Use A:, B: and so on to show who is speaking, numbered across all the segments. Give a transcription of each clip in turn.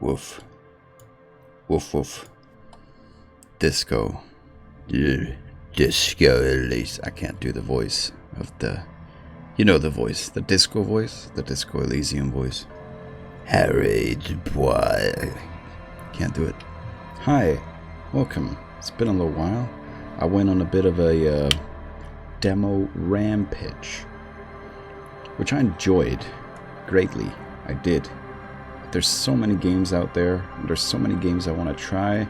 A: Woof. Woof woof. Disco. Yeah. Disco at least. I can't do the voice of the... You know the voice. The disco voice. The disco Elysium voice. Harry Dubois. Can't do it. Hi. Welcome. It's been a little while. I went on a bit of a demo rampage, which I enjoyed greatly. I did. There's so many games out there. There's so many games I want to try.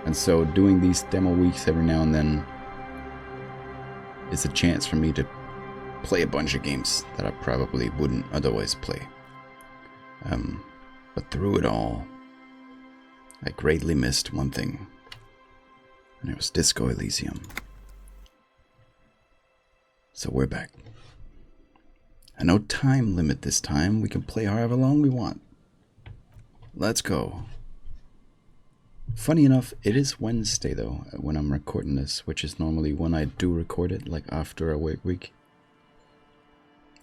A: And so doing these demo weeks every now and then is a chance for me to play a bunch of games that I probably wouldn't otherwise play. But through it all, I greatly missed one thing. And it was Disco Elysium. So we're back. And no time limit this time. We can play however long we want. Let's go. Funny enough, it is Wednesday though when I'm recording this, which is normally when I do record it, like after a work week.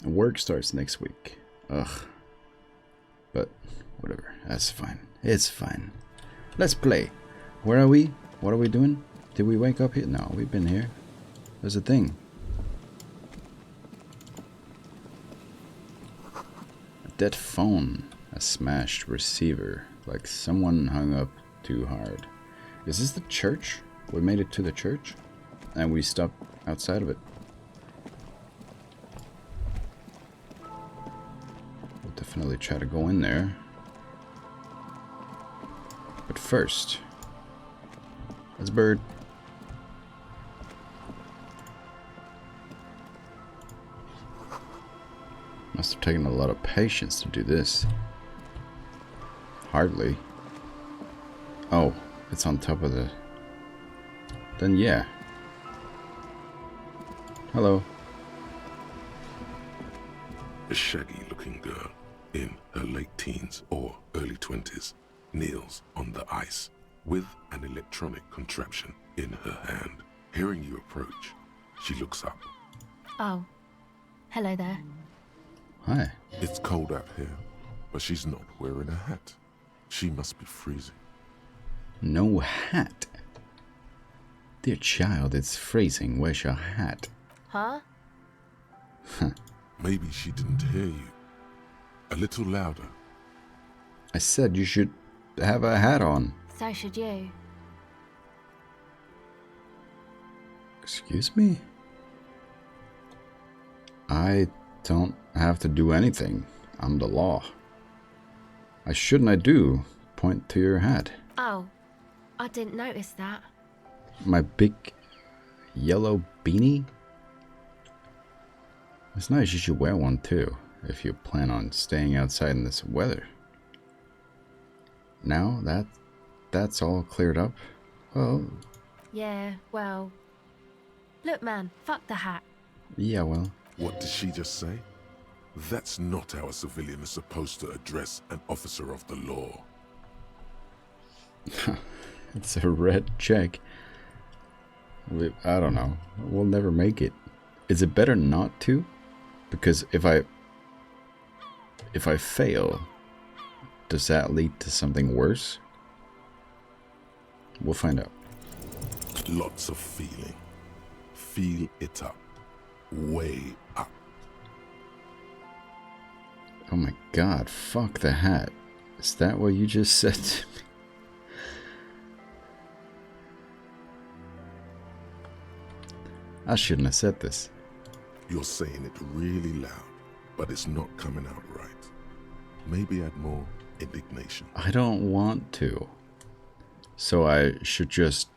A: And work starts next week. Ugh. But whatever, that's fine. It's fine. Let's play. Where are we? What are we doing? Did we wake up here? No, we've been here. There's a thing. A dead phone. A smashed receiver. Like someone hung up too hard. Is this the church? We made it to the church and we stopped outside of it. We'll definitely try to go in there. But first, let's bird. Must have taken a lot of patience to do this. Hardly. Oh, it's on top of the... Then yeah. Hello.
B: A shaggy-looking girl in her late teens or early 20s kneels on the ice with an electronic contraption in her hand. Hearing you approach, she looks up.
C: Oh, hello there.
A: Hi.
B: It's cold out here, but she's not wearing a hat. She must be freezing.
A: No hat. Dear child, it's freezing. Where's your hat?
C: Huh?
B: Maybe she didn't hear you. A little louder.
A: I said you should have a hat on.
C: So should you.
A: Excuse me? I don't have to do anything. I'm the law. Shouldn't I do? Point to your hat.
C: Oh, I didn't notice that.
A: My big yellow beanie? It's nice, you should wear one too, if you plan on staying outside in this weather. Now that's all cleared up, well...
C: Yeah, well... Look man, fuck the hat.
A: Yeah, well...
B: What did she just say? That's not how a civilian is supposed to address an officer of the law.
A: It's a red check. I don't know. We'll never make it. Is it better not to? Because if I fail, does that lead to something worse? We'll find out.
B: Lots of feeling. Feel it up. Way up.
A: Oh my god, fuck the hat. Is that what you just said to me? I shouldn't have said this.
B: You're saying it really loud, but it's not coming out right. Maybe add more indignation.
A: I don't want to. So I should just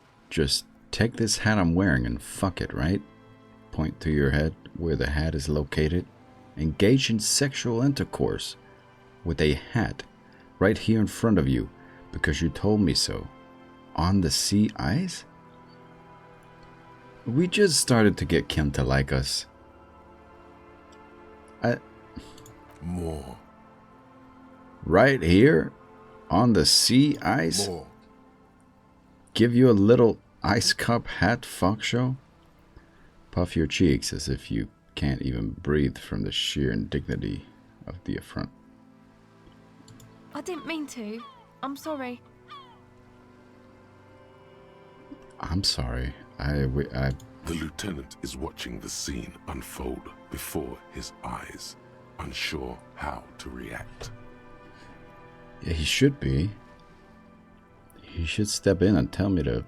A: take this hat I'm wearing and fuck it, right? Point to your head where the hat is located. Engage in sexual intercourse with a hat right here in front of you because you told me so. On the sea ice? We just started to get Kim to like us.
B: More.
A: Right here? On the sea ice?
B: More.
A: Give you a little ice cup hat fuck show? Puff your cheeks as if you can't even breathe from the sheer indignity of the affront.
C: I didn't mean to. I'm sorry.
A: I'm sorry.
B: The lieutenant is watching the scene unfold before his eyes, unsure how to react.
A: Yeah, he should be. He should step in and tell me to...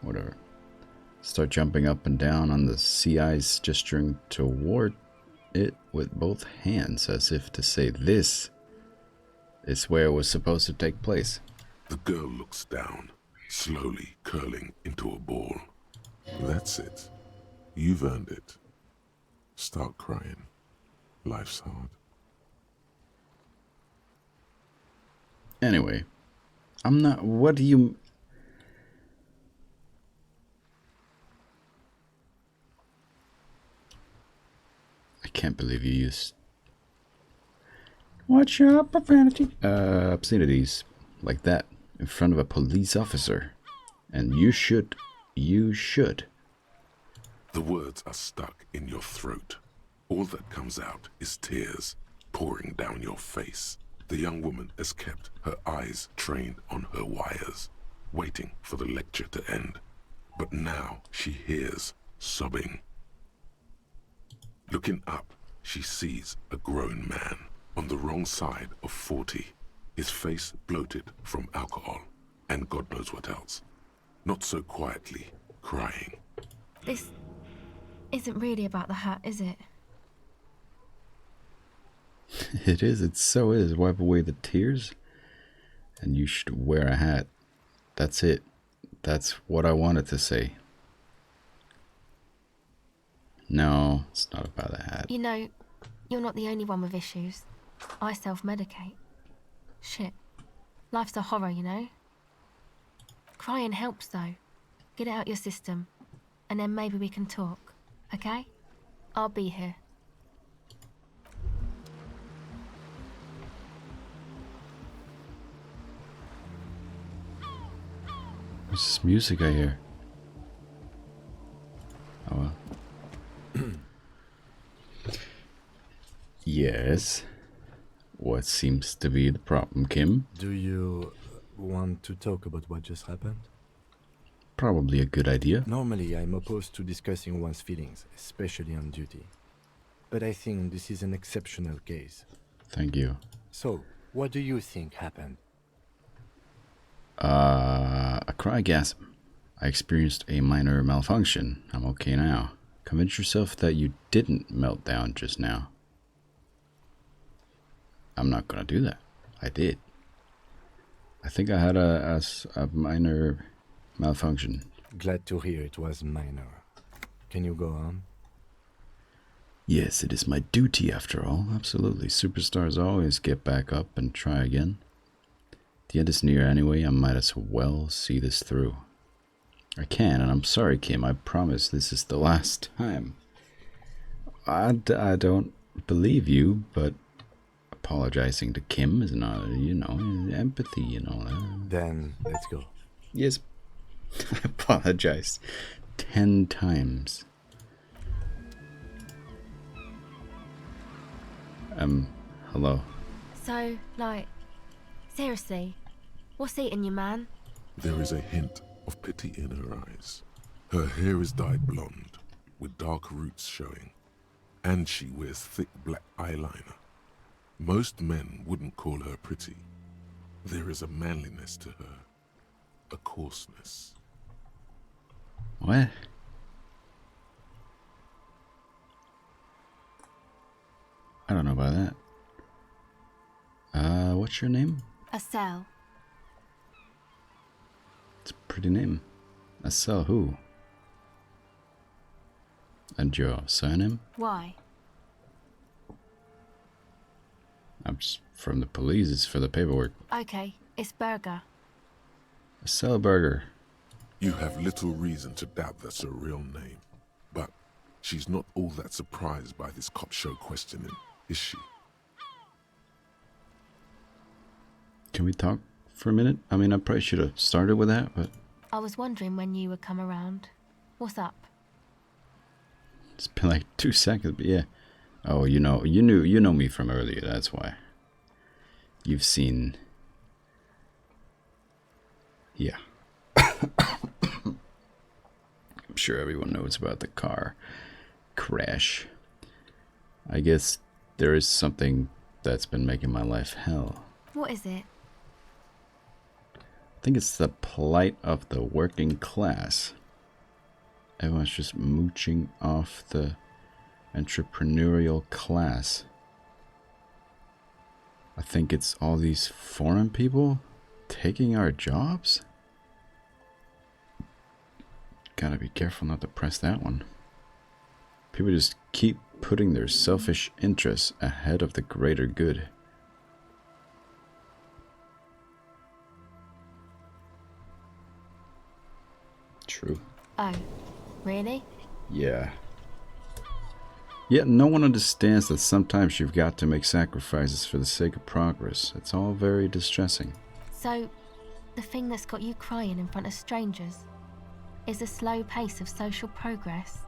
A: whatever. Start jumping up and down on the sea ice, gesturing toward it with both hands as if to say, this is where it was supposed to take place.
B: The girl looks down, slowly curling into a ball. That's it. You've earned it. Start crying. Life's hard.
A: Anyway, I'm not... what do you... I can't believe you used... watch your profanity. Obscenities like that in front of a police officer. And you should. You should.
B: The words are stuck in your throat. All that comes out is tears pouring down your face. The young woman has kept her eyes trained on her wires, waiting for the lecture to end. But now she hears sobbing. Looking up, she sees a grown man on the wrong side of 40, his face bloated from alcohol and God knows what else. Not so quietly, crying.
C: This isn't really about the hat, is it?
A: It is. It so is. Wipe away the tears. And you should wear a hat. That's it. That's what I wanted to say. No, it's not about the hat.
C: You know, you're not the only one with issues. I self-medicate. Shit. Life's a horror, you know? Crying helps, though. Get it out your system. And then maybe we can talk. Okay? I'll be here.
A: What's this music I hear? Oh well. Yes. What seems to be the problem, Kim?
D: Do you want to talk about what just happened?
A: Probably a good idea.
D: Normally, I'm opposed to discussing one's feelings, especially on duty. But I think this is an exceptional case.
A: Thank you.
D: So, what do you think happened?
A: A cryogasm. I experienced a minor malfunction. I'm okay now. Convince yourself that you didn't melt down just now. I'm not gonna do that. I did. I think I had a minor malfunction.
D: Glad to hear it was minor. Can you go on?
A: Yes, it is my duty after all. Absolutely. Superstars always get back up and try again. The end is near anyway. I might as well see this through. I can, and I'm sorry, Kim. I promise this is the last time. I don't believe you, but apologizing to Kim is not, empathy and all that.
D: Then, let's go.
A: Yes. I apologized 10 times. Hello.
C: So, like, seriously, what's eating you, man?
B: There is a hint of pity in her eyes. Her hair is dyed blonde, with dark roots showing, and she wears thick black eyeliner. Most men wouldn't call her pretty. There is a manliness to her, a coarseness.
A: What? I don't know about that. What's your name?
C: Estelle.
A: It's a pretty name. Estelle who? And your surname?
C: Why?
A: I'm just from the police. It's for the paperwork.
C: Okay, it's Berger.
A: Estelle Berger.
B: You have little reason to doubt that's her real name, but she's not all that surprised by this cop show questioning, is she?
A: Can we talk for a minute? I mean, I probably should have started with that, but...
C: I was wondering when you would come around. What's up?
A: It's been like 2 seconds, but yeah. Oh, you know me from earlier, that's why. You've seen... Yeah. I'm sure everyone knows about the car crash. I guess there is something that's been making my life hell.
C: What is it?
A: I think it's the plight of the working class. Everyone's just mooching off the entrepreneurial class. I think it's all these foreign people taking our jobs. Gotta be careful not to press that one. People just keep putting their selfish interests ahead of the greater good. True.
C: Oh, really?
A: Yeah. Yet no one understands that sometimes you've got to make sacrifices for the sake of progress. It's all very distressing.
C: So, the thing that's got you crying in front of strangers is the slow pace of social progress?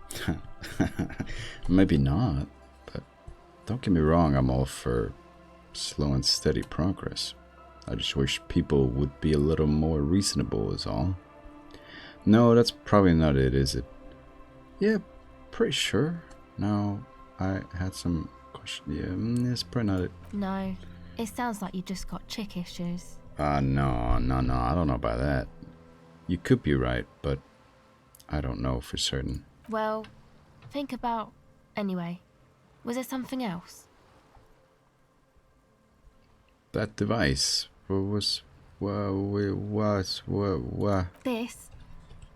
A: Maybe not, but don't get me wrong, I'm all for slow and steady progress. I just wish people would be a little more reasonable is all. No, that's probably not it, is it? Yeah, pretty sure. No, I had some question. Yeah, that's probably not it.
C: No, it sounds like you just got chick issues.
A: No, I don't know about that. You could be right, but I don't know for certain.
C: Well, think about... Anyway, was there something else?
A: That device was...
C: This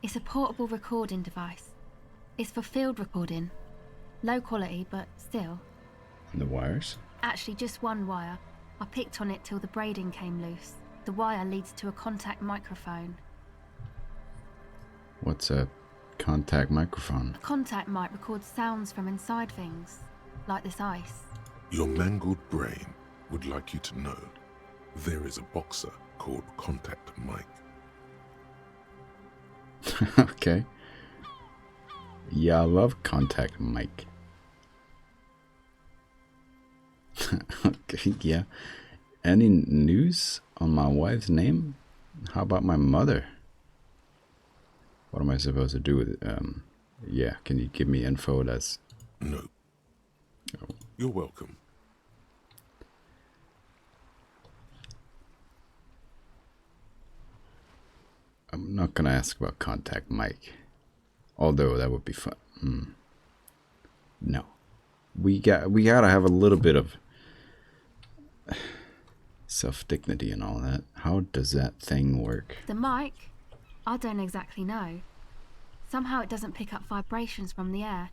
C: is a portable recording device. It's for field recording. Low quality, but still.
A: And the wires?
C: Actually, just one wire. I picked on it till the braiding came loose. The wire leads to a contact microphone.
A: What's a contact microphone?
C: A contact mic records sounds from inside things, like this ice.
B: Your mangled brain would like you to know there is a boxer called Contact Mike.
A: Okay. Yeah, I love Contact Mike. Okay, yeah. Any news on my wife's name? How about my mother? What am I supposed to do with it? Yeah, can you give me info that's...
B: No.
A: Oh.
B: You're welcome.
A: I'm not gonna ask about Contact Mike. Although that would be fun. No. We gotta have a little bit of self-dignity and all that. How does that thing work?
C: The mic? I don't exactly know. Somehow it doesn't pick up vibrations from the air.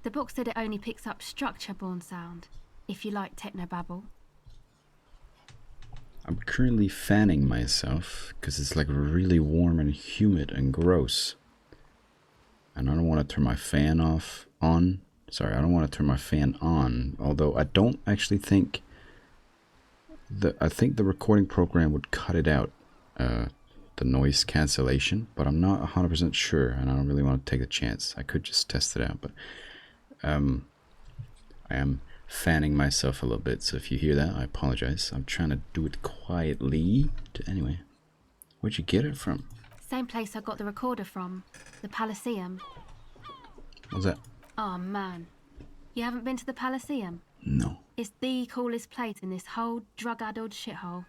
C: The book said it only picks up structure-borne sound, if you like technobabble.
A: I'm currently fanning myself because it's like really warm and humid and gross. And I don't want to turn my fan on. Sorry, I don't want to turn my fan on. Although I don't actually think... I think the recording program would cut it out. The noise cancellation. But I'm not 100% sure. And I don't really want to take a chance. I could just test it out. But I am fanning myself a little bit. So if you hear that, I apologize. I'm trying to do it quietly. Anyway, where'd you get it from?
C: Same place I got the recorder from. The Elysium.
A: What's that?
C: Oh man. You haven't been to the Elysium?
A: No.
C: It's the coolest place in this whole drug-addled shithole.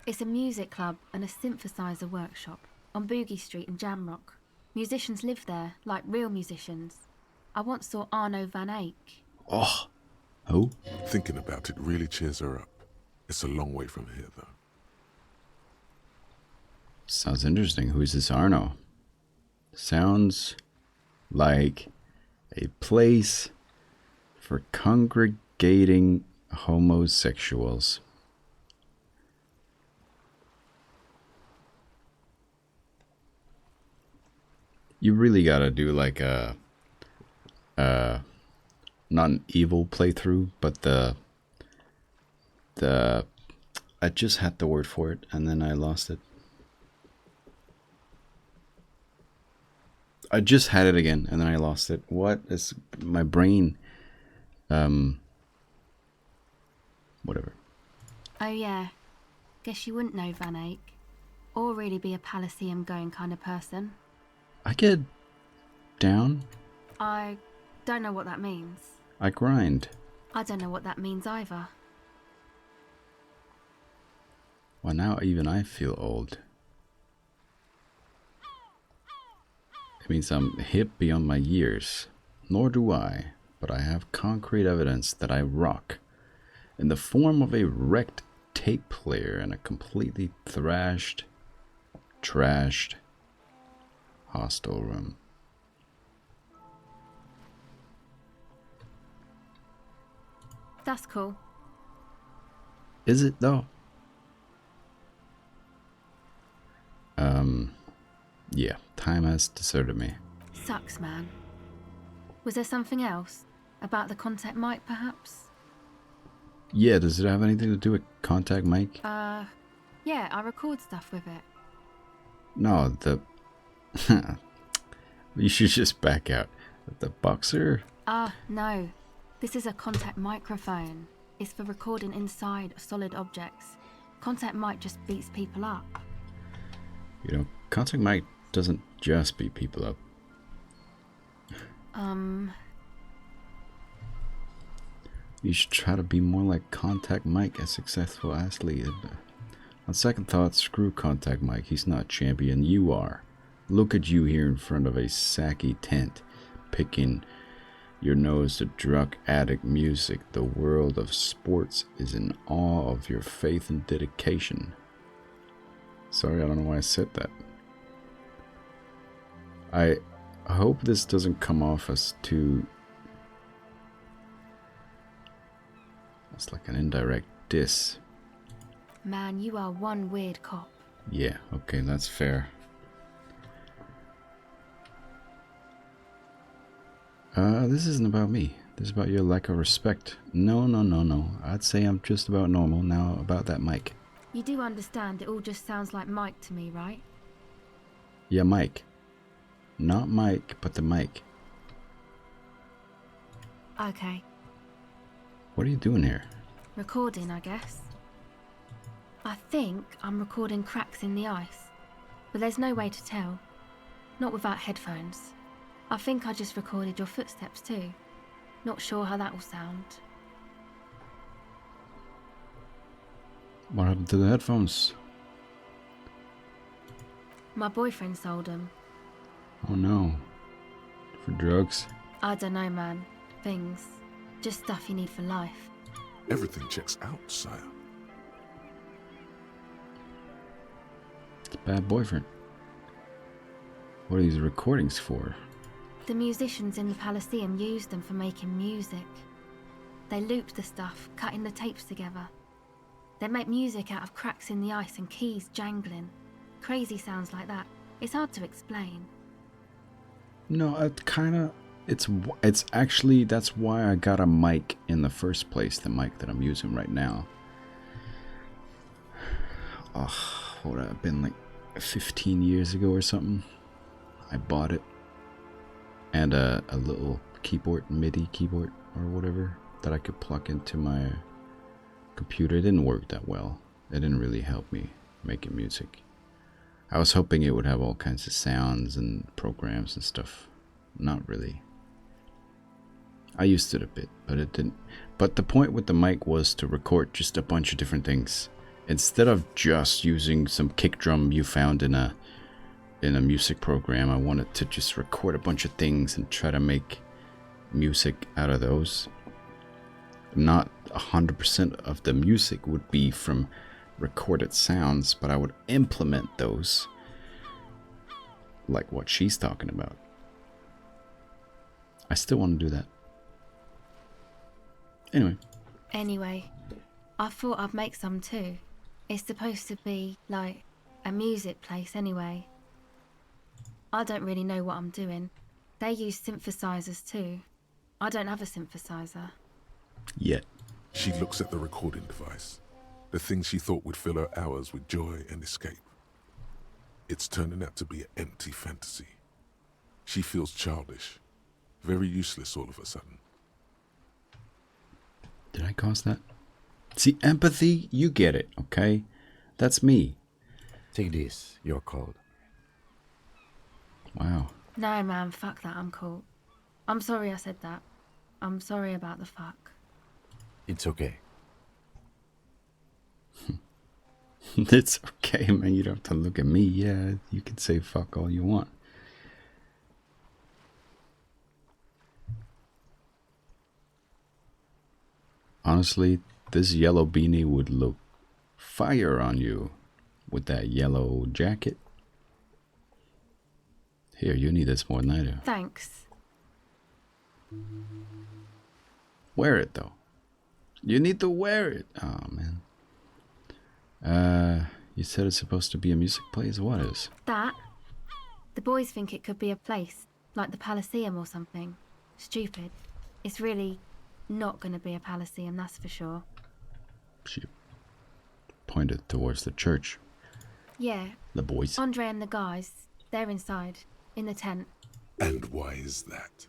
C: It's a music club and a synthesizer workshop on Boogie Street in Jamrock. Musicians live there, like real musicians. I once saw Arno van Eyck.
A: Oh. Who?
B: Thinking about it really cheers her up. It's a long way from here, though.
A: Sounds interesting. Who's this Arno? Sounds like a place for congregating homosexuals. You really gotta do like a not an evil playthrough, but the I just had the word for it and then I lost it. I just had it again and then I lost it. What is my brain
C: Oh yeah, guess you wouldn't know Van Eyck, or really be a Palaceum going kind of person.
A: I get down.
C: I don't know what that means.
A: I grind.
C: I don't know what that means either.
A: Well, now even I feel old. It means I'm hip beyond my years. Nor do I, but I have concrete evidence that I rock, in the form of a wrecked tape player and a completely trashed hostel room.
C: That's cool.
A: Is it though? Yeah, time has deserted me.
C: Sucks, man. Was there something else? About the contact mic, perhaps?
A: Yeah, does it have anything to do with contact mic?
C: Yeah, I record stuff with it.
A: No, the... You should just back out. The boxer?
C: No. This is a contact microphone. It's for recording inside solid objects. Contact mic just beats people up.
A: You know, contact mic doesn't just beat people up. You should try to be more like Contact Mike, a successful athlete. On second thought, screw Contact Mike. He's not champion. You are. Look at you here in front of a sacky tent, picking your nose to drug addict music. The world of sports is in awe of your faith and dedication. Sorry, I don't know why I said that. I hope this doesn't come off as too... It's like an indirect diss.
C: Man, you are one weird cop.
A: Yeah, okay, that's fair. This isn't about me. This is about your lack of respect. No. I'd say I'm just about normal now about that mic.
C: You do understand it all just sounds like Mike to me, right?
A: Yeah, Mike. Not Mike, but the mic.
C: Okay.
A: What are you doing here?
C: Recording, I guess. I think I'm recording cracks in the ice, but there's no way to tell. Not without headphones. I think I just recorded your footsteps too. Not sure how that will sound.
A: What happened to the headphones?
C: My boyfriend sold them.
A: Oh no. For drugs?
C: I don't know, man. Things. Just stuff you need for life.
B: Everything checks out, sire.
A: It's a bad boyfriend. What are these recordings for?
C: The musicians in the Palaceum used them for making music. They looped the stuff, cutting the tapes together. They make music out of cracks in the ice and keys jangling. Crazy sounds like that. It's hard to explain.
A: No, it kinda... It's actually... That's why I got a mic in the first place. The mic that I'm using right now. Oh, what would it have been, like 15 years ago or something? I bought it. And a little keyboard, MIDI keyboard or whatever, that I could plug into my computer. It didn't work that well. It didn't really help me making music. I was hoping it would have all kinds of sounds and programs and stuff. Not really. I used it a bit, but it didn't. But the point with the mic was to record just a bunch of different things. Instead of just using some kick drum you found in a music program, I wanted to just record a bunch of things and try to make music out of those. Not 100% of the music would be from recorded sounds, but I would implement those, like what she's talking about. I still want to do that. Anyway,
C: I thought I'd make some too. It's supposed to be like a music place anyway. I don't really know what I'm doing. They use synthesizers too. I don't have a synthesizer.
A: Yet.
B: She looks at the recording device, the thing she thought would fill her hours with joy and escape. It's turning out to be an empty fantasy. She feels childish, very useless all of a sudden.
A: Did I cause that? See, empathy, you get it, okay? That's me.
D: Take this, you're cold.
A: Wow.
C: No, man, fuck that, I'm cool. I'm sorry I said that. I'm sorry about the fuck.
D: It's okay.
A: It's okay, man. You don't have to look at me. Yeah, you can say fuck all you want. Honestly, this yellow beanie would look fire on you with that yellow jacket. Here, you need this more than I do.
C: Thanks.
A: Wear it, though. You need to wear it. Oh, man. You said it's supposed to be a music place? What is?
C: That? The boys think it could be a place, like the Elysium or something. Stupid. It's really not gonna be a Elysium, that's for sure.
A: She pointed towards the church.
C: Yeah.
A: The boys.
C: Andre and the guys, they're inside, in the tent.
B: And why is that?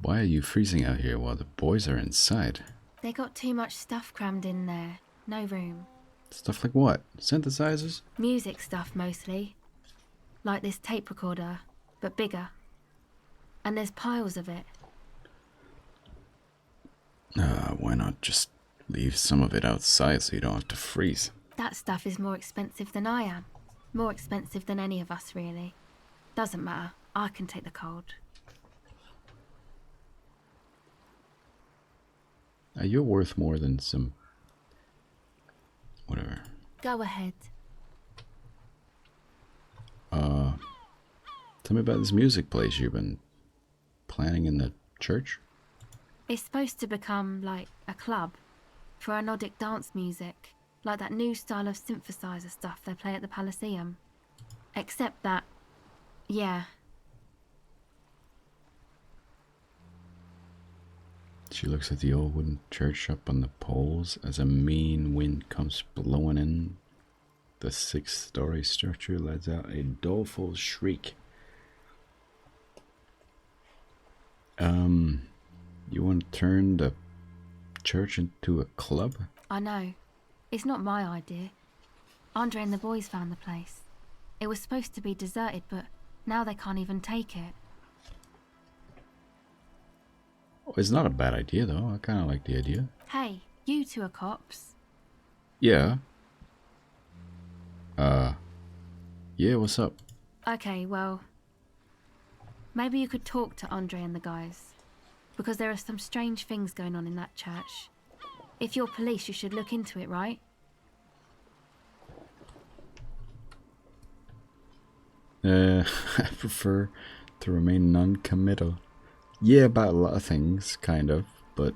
A: Why are you freezing out here while the boys are inside?
C: They got too much stuff crammed in there. No room.
A: Stuff like what? Synthesizers?
C: Music stuff mostly. Like this tape recorder, but bigger. And there's piles of it.
A: Why not just leave some of it outside so you don't have to freeze?
C: That stuff is more expensive than I am. More expensive than any of us, really. Doesn't matter. I can take the cold.
A: You're worth more than some... whatever.
C: Go ahead.
A: Tell me about this music place you've been planning in the church?
C: It's supposed to become like a club for Nordic dance music, like that new style of synthesizer stuff they play at the Elysium. Except that, yeah.
A: She looks at the old wooden church up on the poles as a mean wind comes blowing in. The 6-story structure lets out a doleful shriek. You want to turn the church into a club?
C: I know. It's not my idea. Andre and the boys found the place. It was supposed to be deserted, but now they can't even take it.
A: Oh, it's not a bad idea, though. I kind of like the idea.
C: Hey, you two are cops.
A: Yeah. Yeah, what's up?
C: Okay, well, maybe you could talk to Andre and the guys, because there are some strange things going on in that church. If you're police, you should look into it, right?
A: I prefer to remain non-committal. Yeah, about a lot of things, kind of, but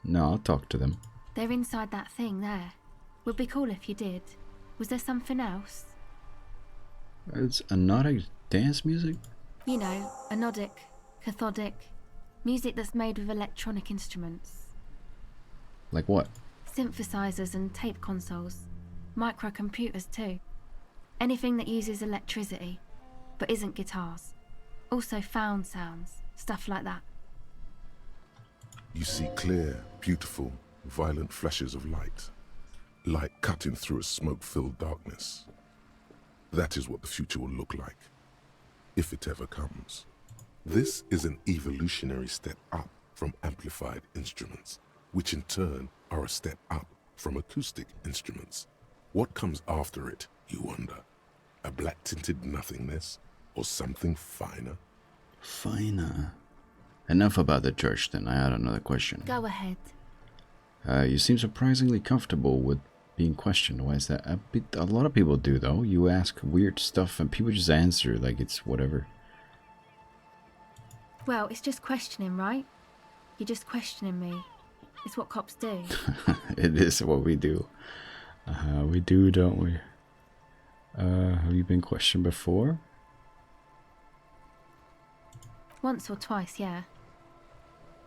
A: no, I'll talk to them.
C: They're inside that thing there. Would be cool if you did. Was there something else?
A: It's anodic dance music?
C: You know, anodic, cathodic, music that's made with electronic instruments.
A: Like what?
C: Synthesizers and tape consoles. Microcomputers too. Anything that uses electricity, but isn't guitars. Also found sounds, stuff like that.
B: You see clear, beautiful, violent flashes of light. Light cutting through a smoke-filled darkness. That is what the future will look like, if it ever comes. This is an evolutionary step up from amplified instruments, which in turn are a step up from acoustic instruments. What comes after it, you wonder? A black-tinted nothingness, or something finer?
A: Finer. Enough about the church, then. I had another question.
C: Go ahead.
A: You seem surprisingly comfortable with being questioned. Why is that? A lot of people do, though. You ask weird stuff and people just answer like it's whatever.
C: Well, it's just questioning, right? You're just questioning me. It's what cops do.
A: It is what we do. We do, don't we? Have you been questioned before?
C: Once or twice, yeah.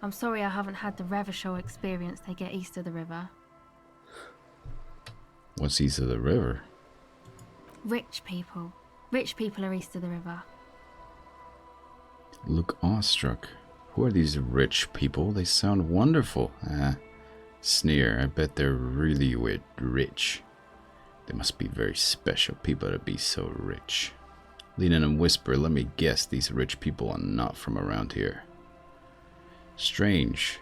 C: I'm sorry I haven't had the Revershaw experience they get east of the river.
A: What's east of the river?
C: Rich people. Rich people are east of the river.
A: Look awestruck. Who are these rich people? They sound wonderful. Sneer, I bet they're really rich. They must be very special people to be so rich. Lean in and whisper, let me guess, these rich people are not from around here. Strange.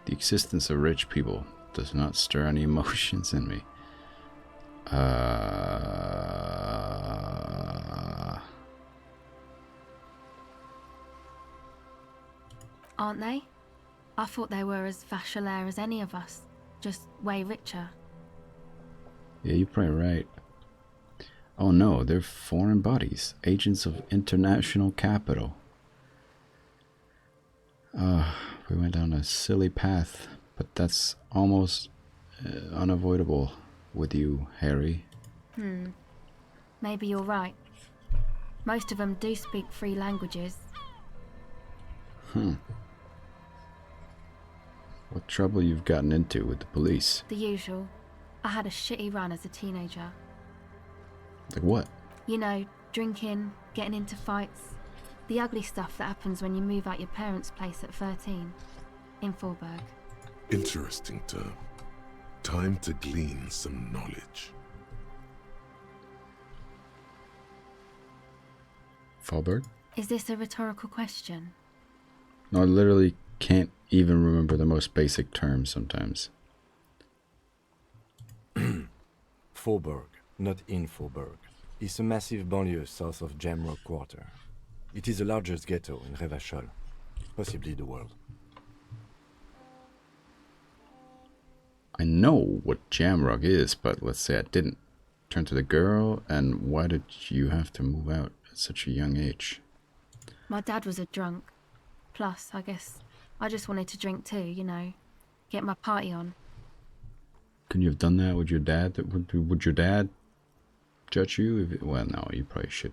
A: The existence of rich people does not stir any emotions in me.
C: Aren't they? I thought they were as vachelaire as any of us, just way richer.
A: Yeah, you're probably right. Oh no, they're foreign bodies, agents of international capital. We went down a silly path, but that's almost unavoidable with you, Harry.
C: Maybe you're right. Most of them do speak 3 languages.
A: What trouble you've gotten into with the police?
C: The usual. I had a shitty run as a teenager.
A: Like what?
C: You know, drinking, getting into fights. The ugly stuff that happens when you move out your parents' place at 13. In Forberg.
B: Interesting term. Time to glean some knowledge.
A: Fallberg?
C: Is this a rhetorical question?
A: No, I literally can't even remember the most basic terms sometimes.
D: Forberg, not in Forberg, is a massive banlieue south of Jamrock Quarter. It is the largest ghetto in Revachol, possibly the world.
A: I know what Jamrock is, but let's say I didn't. Turn to the girl, and why did you have to move out at such a young age?
C: My dad was a drunk. Plus, I guess, I just wanted to drink too, you know. Get my party on.
A: Couldn't you have done that with your dad? Would your dad judge you? Well, no, you probably should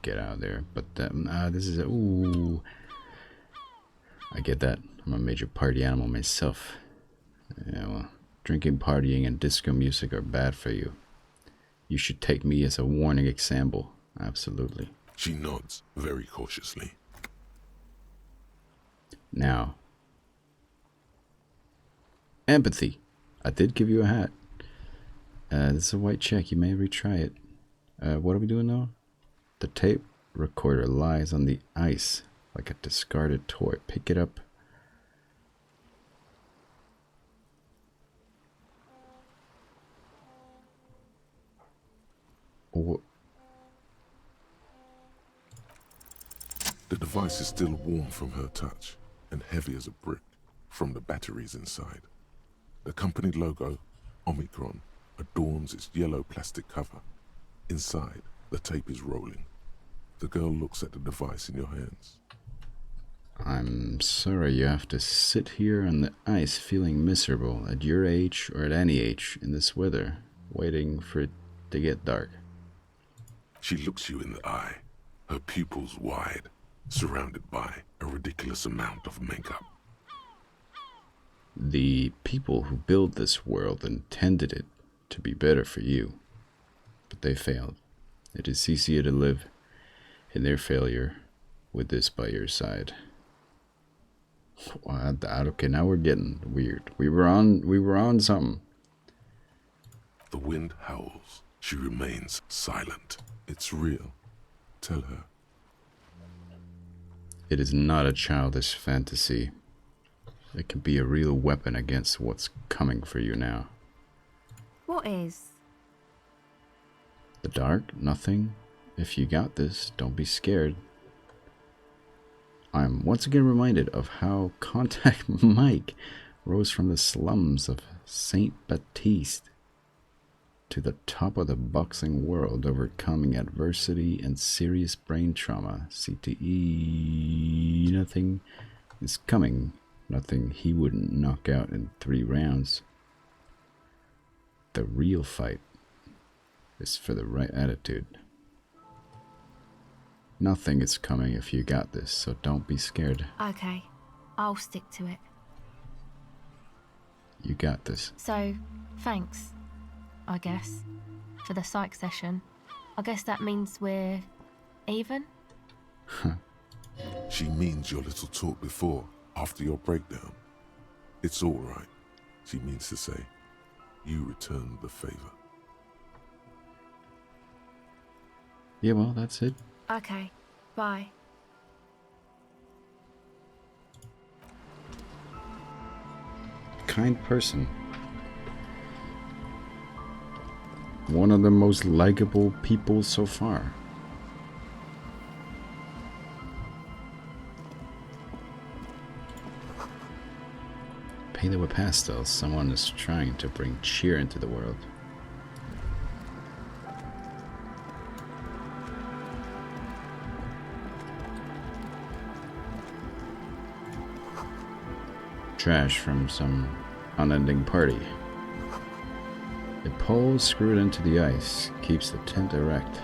A: get out of there. But this is ooh. I get that. I'm a major party animal myself. Yeah, well, drinking, partying, and disco music are bad for you. You should take me as a warning example. Absolutely.
B: She nods very cautiously.
A: Now, empathy. I did give you a hat. This is a white check. You may retry it. What are we doing now? The tape recorder lies on the ice like a discarded toy. Pick it up. Oh.
B: The device is still warm from her touch and heavy as a brick from the batteries inside. The company logo, Omicron, adorns its yellow plastic cover. Inside, the tape is rolling. The girl looks at the device in your hands.
A: I'm sorry you have to sit here on the ice feeling miserable at your age or at any age in this weather, waiting for it to get dark.
B: She looks you in the eye, her pupils wide, surrounded by a ridiculous amount of makeup.
A: The people who built this world intended it to be better for you, but they failed. It is easier to live in their failure with this by your side. Okay, now we're getting weird. We were on something.
B: The wind howls. She remains silent. It's real. Tell her.
A: It is not a childish fantasy. It can be a real weapon against what's coming for you now.
C: What is?
A: The dark? Nothing. If you got this, don't be scared. I'm once again reminded of how Contact Mike rose from the slums of St. Baptiste to the top of the boxing world, overcoming adversity and serious brain trauma. CTE. Nothing is coming. Nothing he wouldn't knock out in 3 rounds. The real fight is for the right attitude. Nothing is coming if you got this, so don't be scared.
C: Okay, I'll stick to it.
A: You got this.
C: So, thanks, I guess, for the psych session. I guess that means we're even?
B: She means your little talk before, after your breakdown. It's all right. She means to say, you return the favor.
A: Yeah, well, that's it.
C: Okay, bye.
A: Kind person. One of the most likable people so far. Painted with pastels, someone is trying to bring cheer into the world. Trash from some unending party. A pole screwed into the ice keeps the tent erect.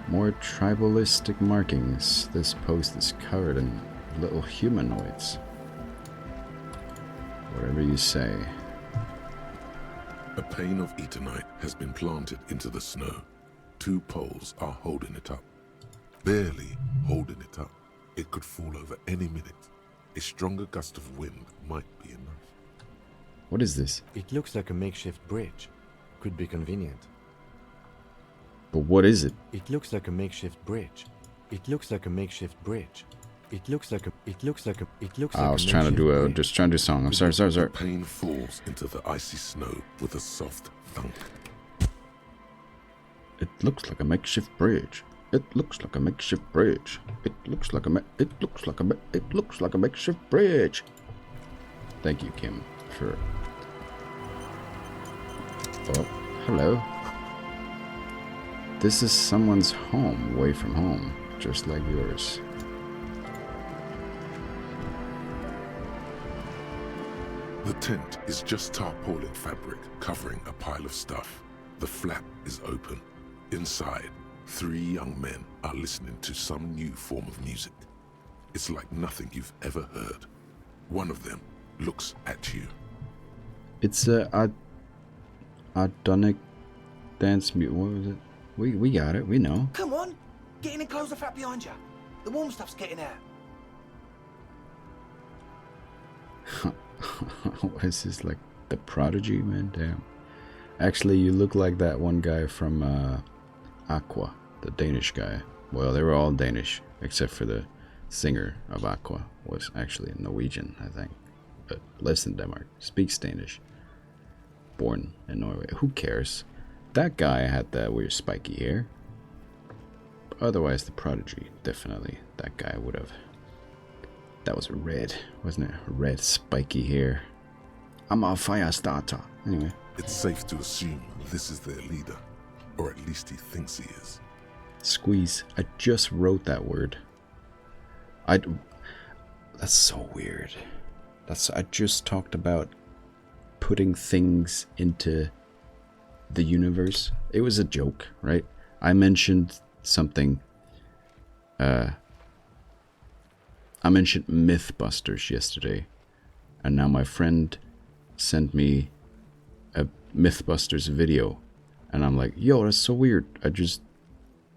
A: More tribalistic markings. This post is covered in little humanoids. Whatever you say.
B: A pane of eternite has been planted into the snow. 2 poles are holding it up. Barely holding it up. It could fall over any minute. A stronger gust of wind might be enough.
A: What is this?
D: It looks like a makeshift bridge. Could be convenient.
A: But what is it?
D: It looks like a makeshift bridge. It looks like a makeshift bridge. It looks like a
A: I was trying to do a song. I'm sorry.
B: The pane falls into the icy snow with a soft thunk.
A: It looks like a makeshift bridge. It looks like a makeshift bridge. It looks like a makeshift bridge. Thank you, Kim, for. Oh, hello. This is someone's home, away from home, just like yours.
B: The tent is just tarpaulin fabric covering a pile of stuff. The flap is open. Inside, 3 young men are listening to some new form of music. It's like nothing you've ever heard. One of them looks at you.
A: It's a Adonic dance mute. What was it? We got it. We know.
E: Come on, get in and close the flap behind you. The warm stuff's getting out.
A: What is this, like the Prodigy, man? Damn. Actually, you look like that one guy from Aqua, the Danish guy. Well, they were all Danish, except for the singer of Aqua was actually Norwegian, I think. But lives in Denmark, speaks Danish. Born in Norway. Who cares? That guy had that weird spiky hair. But otherwise, the Prodigy, definitely. That guy would have. That was red, wasn't it? Red, spiky hair. I'm a fire starter. Anyway.
B: It's safe to assume this is their leader, or at least he thinks he is.
A: Squeeze. I just wrote that word. That's so weird. I just talked about putting things into the universe. It was a joke, right? I mentioned something. I mentioned Mythbusters yesterday, and now my friend sent me a Mythbusters video, and I'm like, yo, that's so weird. I just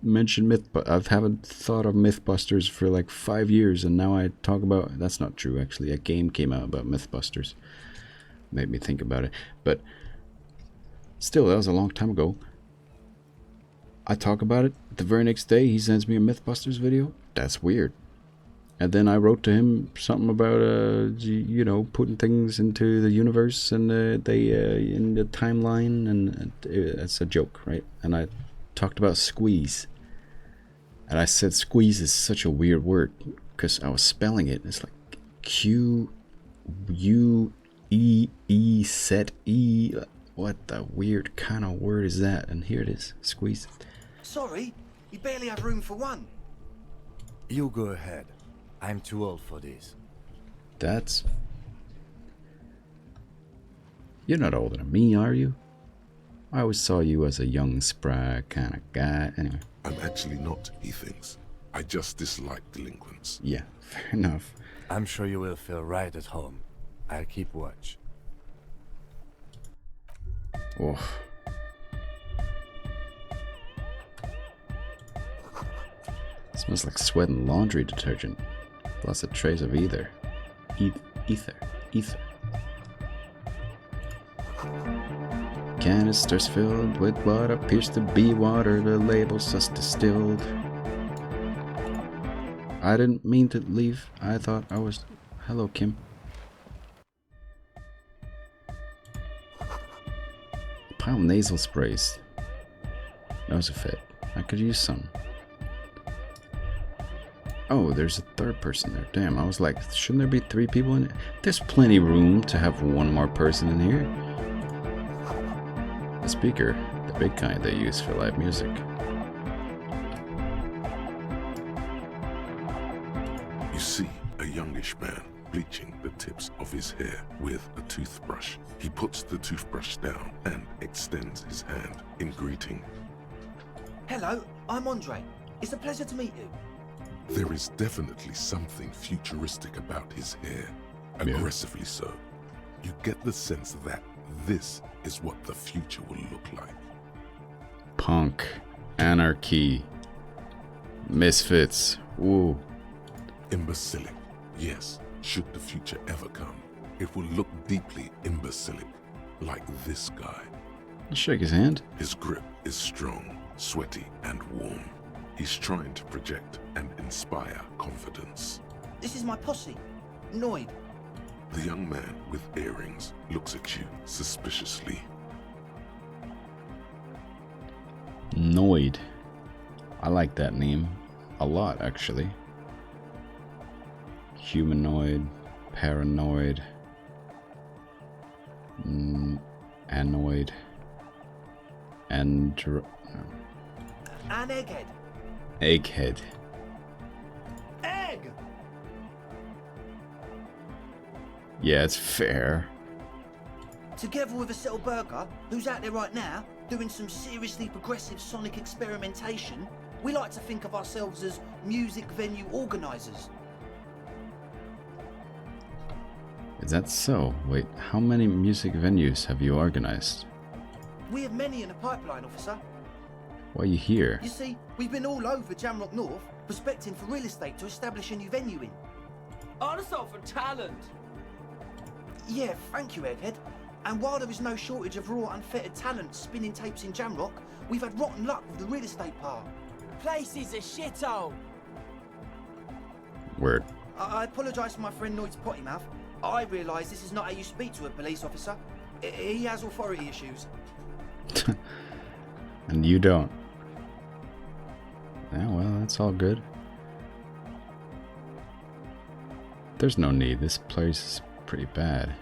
A: mentioned I haven't thought of Mythbusters for like 5 years, and now I talk about. That's not true, actually. A game came out about Mythbusters. Made me think about it, but still, that was a long time ago. I talk about it. The very next day, he sends me a Mythbusters video. That's weird. And then I wrote to him something about, putting things into the universe and in the timeline, and it's a joke, right? And I talked about squeeze. And I said squeeze is such a weird word because I was spelling it. It's like Q-U-E-E set E. What the weird kind of word is that? And here it is, squeeze.
E: Sorry, you barely have room for one.
D: You go ahead. I'm too old for this.
A: You're not older than me, are you? I always saw you as a young, spry kind of guy. Anyway.
B: I'm actually not, he thinks. I just dislike delinquents.
A: Yeah, fair enough.
D: I'm sure you will feel right at home. I'll keep watch.
A: Oh. Smells like sweat and laundry detergent. Plus a trace of either. Ether. Canisters filled with what appears to be water, the labels just distilled. I didn't mean to leave. I thought I was... Hello, Kim. Pile nasal sprays. Nose fit. I could use some. Oh, there's a third person there. Damn, I was like, shouldn't there be 3 people in it? There's plenty of room to have 1 more person in here. The speaker, the big kind they use for live music.
B: You see a youngish man bleaching the tips of his hair with a toothbrush. He puts the toothbrush down and extends his hand in greeting.
E: Hello, I'm Andre. It's a pleasure to meet you.
B: There is definitely something futuristic about his hair, aggressively so. You get the sense that this is what the future will look like.
A: Punk. Anarchy. Misfits. Woo.
B: Imbecilic. Yes, should the future ever come, it will look deeply imbecilic, like this guy.
A: You shake his hand.
B: His grip is strong, sweaty, and warm. He's trying to project and inspire confidence.
E: This is my posse, Noid.
B: The young man with earrings looks at you suspiciously.
A: Noid. I like that name a lot, actually. Humanoid, paranoid, anoid, and
E: An egghead.
A: egghead.
E: Egg!
A: Yeah, it's fair.
E: Together with a Settle Burger, who's out there right now, doing some seriously progressive sonic experimentation, we like to think of ourselves as music venue organisers.
A: Is that so? Wait, how many music venues have you organized?
E: We have many in the pipeline, officer.
A: Why are you here?
E: You see, we've been all over Jamrock North, prospecting for real estate to establish a new venue in.
F: Also for talent.
E: Yeah, thank you, Egghead. And while there is no shortage of raw, unfettered talent spinning tapes in Jamrock, we've had rotten luck with the real estate part.
F: Place is a shithole.
A: Word.
E: I apologise for my friend Noid's potty mouth. I realise this is not how you speak to a police officer. He has authority issues.
A: And you don't. Yeah, well, that's all good. There's no need. This place is pretty bad.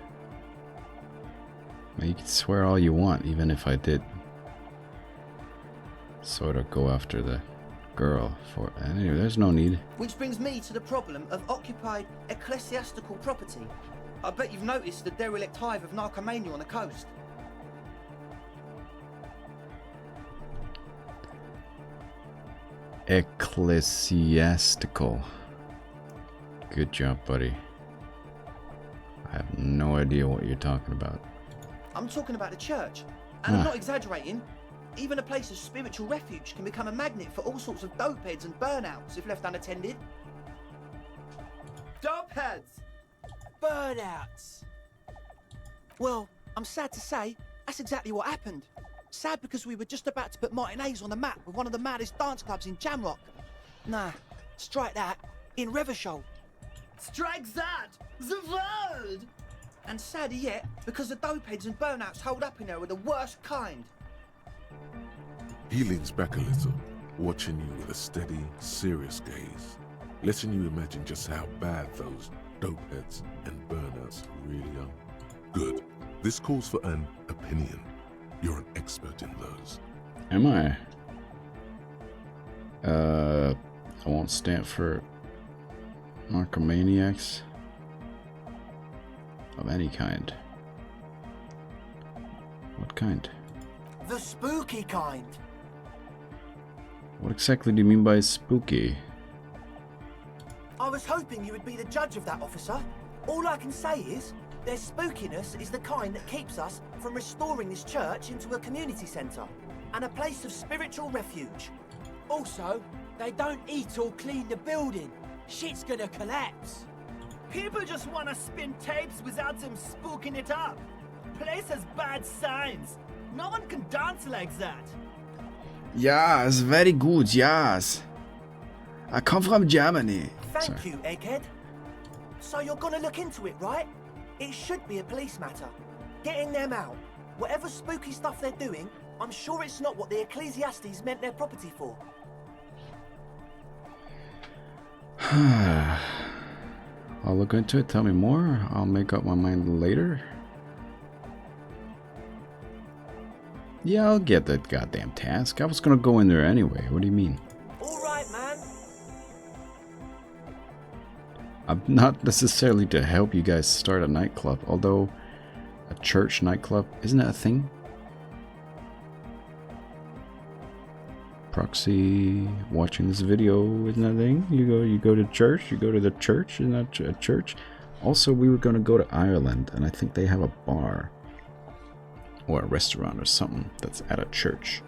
A: You can swear all you want, even if I did sort of go after the girl for... Anyway, there's no need.
E: Which brings me to the problem of occupied ecclesiastical property. I bet you've noticed the derelict hive of narcomania on the coast.
A: Ecclesiastical. Good job, buddy. I have no idea what you're talking about.
E: I'm talking about the church. And I'm not exaggerating. Even a place of spiritual refuge can become a magnet for all sorts of dopeheads and burnouts if left unattended.
F: Dopeheads. Burnouts.
E: Well, I'm sad to say, that's exactly what happened. Sad because we were just about to put Martinez on the map with one of the maddest dance clubs in Jamrock. Nah, strike that, in Revachol.
F: Strike that. The world.
E: And sadder yet, because the dopeheads and burnouts holed up in there were the worst kind.
B: He leans back a little, watching you with a steady, serious gaze, letting you imagine just how bad those dopeheads and burnouts really are. Good. This calls for an opinion. You're an expert in those.
A: Am I? I won't stand for narcomaniacs of any kind. What kind?
F: The spooky kind.
A: What exactly do you mean by spooky?
F: I was hoping you would be the judge of that, officer. All I can say is, their spookiness is the kind that keeps us from restoring this church into a community centre and a place of spiritual refuge. Also, they don't eat or clean the building. Shit's gonna collapse. People just want to spin tapes without them spooking it up. Place has bad signs. No one can dance like that.
A: Yes, very good, yes. I come from Germany.
F: Thank you, Egghead. So you're gonna look into it, right? It should be a police matter. Getting them out. Whatever spooky stuff they're doing, I'm sure it's not what the Ecclesiastes meant their property for.
A: I'll look into it, tell me more. I'll make up my mind later. Yeah, I'll get that goddamn task. I was gonna go in there anyway. What do you mean?
F: Alright, man.
A: I'm not necessarily to help you guys start a nightclub, although a church nightclub, isn't that a thing? Proxy watching this video, isn't that a thing? You go to church, you go to the church, isn't that a church? Also, we were gonna go to Ireland, and I think they have a bar or a restaurant or something that's at a church.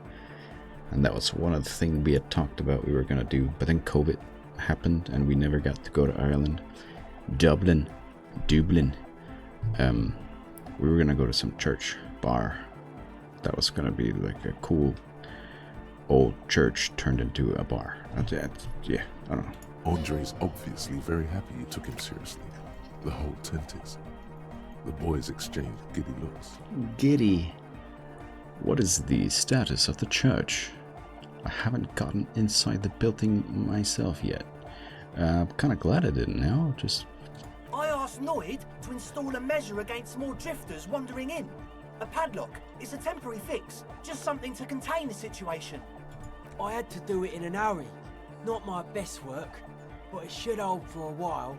A: And that was one of the things we had talked about we were gonna do, but then COVID happened and we never got to go to Ireland. Dublin. We were gonna go to some church bar. That was gonna be like a cool old church turned into a bar. Yeah, I don't know.
B: Andre's obviously very happy you took him seriously. The whole tent is. The boys exchanged giddy looks.
A: Giddy. What is the status of the church? I haven't gotten inside the building myself yet. I'm kind of glad I didn't now. Just.
F: I asked Noid to install a measure against more drifters wandering in. A padlock. It's a temporary fix. Just something to contain the situation.
G: I had to do it in an hurry. Not my best work, but it should hold for a while.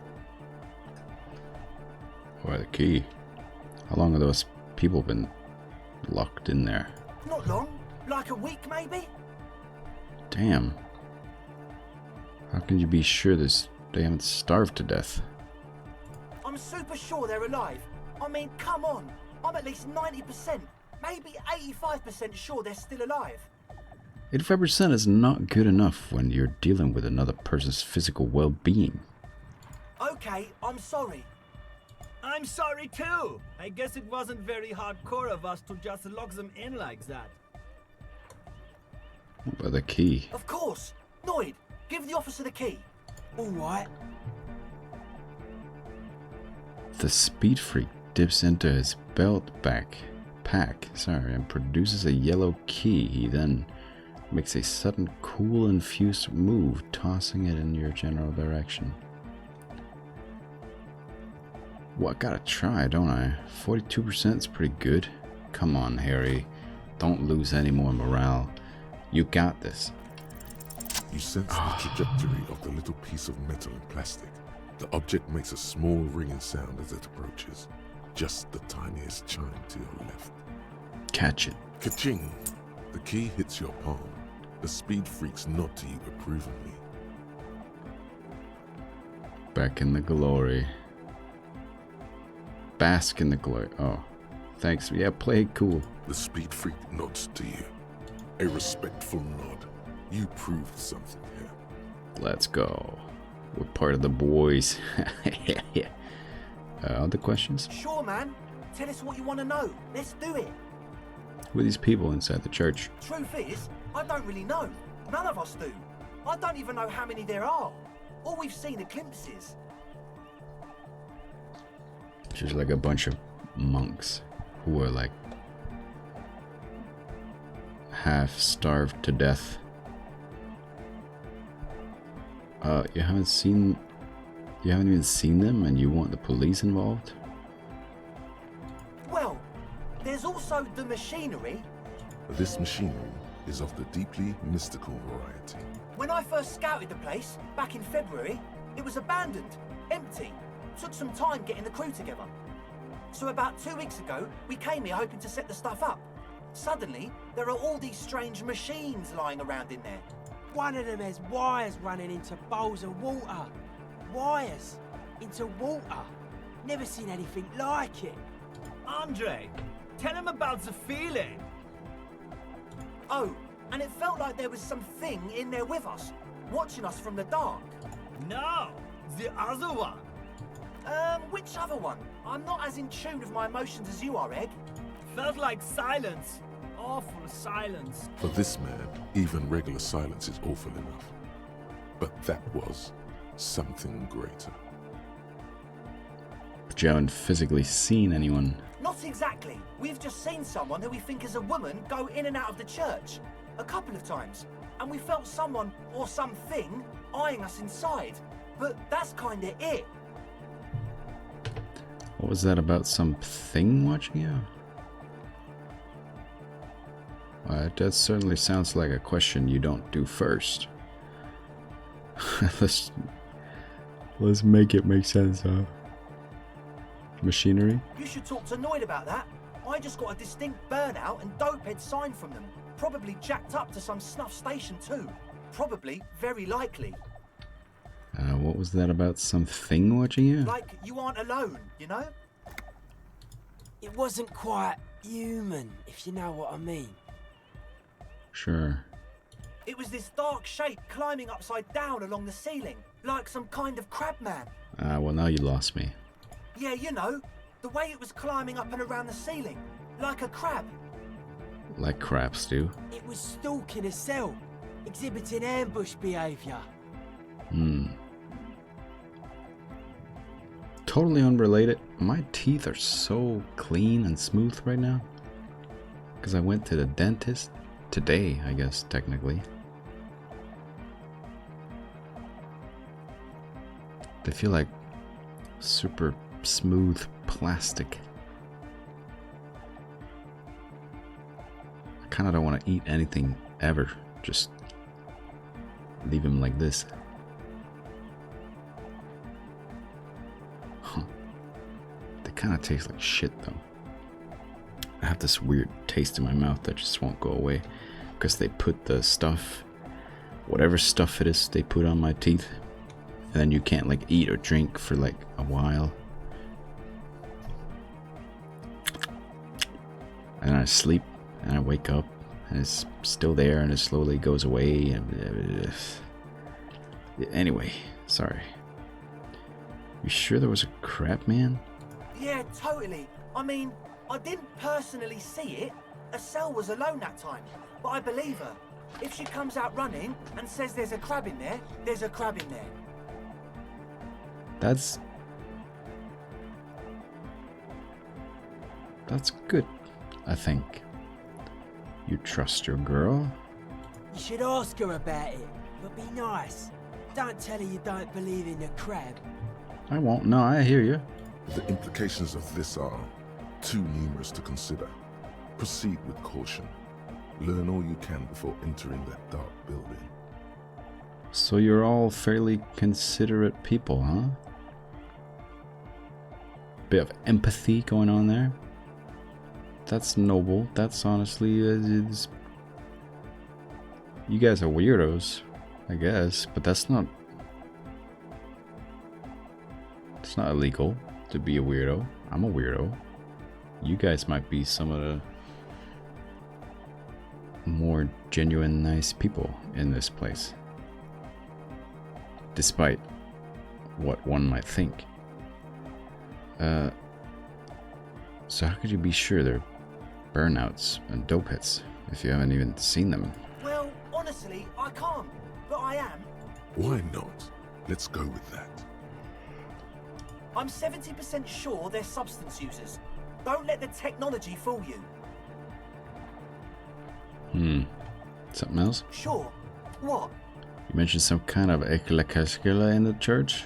A: Why the key? How long have those people been locked in there?
F: Not long. Like a week, maybe?
A: Damn. How can you be sure they haven't starved to death?
F: I'm super sure they're alive. I mean, come on. I'm at least 90%, maybe 85% sure they're still alive.
A: 85% is not good enough when you're dealing with another person's physical well-being.
F: Okay, I'm sorry. I'm sorry too. I guess it wasn't very hardcore of us to just lock them in like that.
A: What about the key?
F: Of course. Noid, give the officer the key.
G: All right.
A: The speed freak dips into his belt pack, and produces a yellow key. He then makes a sudden cool infused move, tossing it in your general direction. Well, I gotta try, don't I? 42% is pretty good. Come on, Harry. Don't lose any more morale. You got this.
B: You sense the trajectory of the little piece of metal and plastic. The object makes a small ringing sound as it approaches. Just the tiniest chime to your left.
A: Catch it.
B: Ka-ching! The key hits your palm. The speed freaks nod to you approvingly.
A: Back in the glory. Bask in the glory. Oh, thanks. Yeah, play it cool.
B: The speed freak nods to you. A respectful nod. You proved something here.
A: Let's go. We're part of the boys. Other questions?
F: Sure, man. Tell us what you want to know. Let's do it.
A: Who are these people inside the church?
F: Truth is, I don't really know. None of us do. I don't even know how many there are. All we've seen are glimpses.
A: Just like a bunch of monks who are like half starved to death. You haven't even seen them and you want the police involved?
F: Well, there's also the machinery.
B: This machinery is of the deeply mystical variety.
F: When I first scouted the place, back in February, it was abandoned, empty. Took some time getting the crew together. So about 2 weeks ago, we came here hoping to set the stuff up. Suddenly, there are all these strange machines lying around in there.
G: One of them has wires running into bowls of water. Wires into water. Never seen anything like it.
F: Andre, tell him about the feeling. Oh, and it felt like there was something in there with us, watching us from the dark. No, the other one. Which other one? I'm not as in tune with my emotions as you are, Egg.
G: Felt like silence. Awful silence.
B: For this man, even regular silence is awful enough. But that was something greater.
A: But you haven't physically seen anyone.
F: Not exactly. We've just seen someone who we think is a woman go in and out of the church. A couple of times. And we felt someone, or something, eyeing us inside. But that's kinda it.
A: What was that about, something watching you? That certainly sounds like a question you don't do first. let's make it make sense, huh? Machinery?
F: You should talk to Noid about that. I just got a distinct burnout and dopehead sign from them. Probably jacked up to some snuff station too. Probably, very likely.
A: What was that about, something watching you?
F: Like you aren't alone, you know?
G: It wasn't quite human, if you know what I mean.
A: Sure.
F: It was this dark shape climbing upside down along the ceiling, like some kind of crab man.
A: Well, now you lost me.
F: Yeah, you know, the way it was climbing up and around the ceiling, like a crab.
A: Like crabs do.
G: It was stalking a cell, exhibiting ambush behavior.
A: Totally unrelated. My teeth are so clean and smooth right now. Because I went to the dentist today, I guess, technically. They feel like super smooth plastic. I kind of don't want to eat anything ever. Just leave them like this. Huh. They kind of taste like shit though. I have this weird taste in my mouth that just won't go away. Because they put the stuff, whatever stuff it is, they put on my teeth. And then you can't like eat or drink for like a while. And I sleep and I wake up and it's still there and it slowly goes away. And anyway, sorry. You sure there was a crab man?
F: Yeah, totally. I mean, I didn't personally see it. Estelle was alone that time, but I believe her. If she comes out running and says there's a crab in there, there's a crab in there.
A: That's good, I think. You trust your girl?
G: You should ask her about it, but be nice. Don't tell her you don't believe in the crab.
A: I won't. No, I hear you.
B: The implications of this are too numerous to consider. Proceed with caution. Learn all you can before entering that dark building.
A: So you're all fairly considerate people, huh? Bit of empathy going on there. That's noble. That's honestly, you guys are weirdos, I guess, but that's not. It's not illegal to be a weirdo. I'm a weirdo. You guys might be some of the more genuine, nice people in this place. Despite what one might think. So how could you be sure they're burnouts and dopeheads if you haven't even seen them?
F: Well, honestly, I can't, but I am.
B: Why not? Let's go with that.
F: I'm 70% sure they're substance users. Don't let the technology fool you.
A: Something else?
F: Sure. What?
A: You mentioned some kind of ecclesiastica in the church?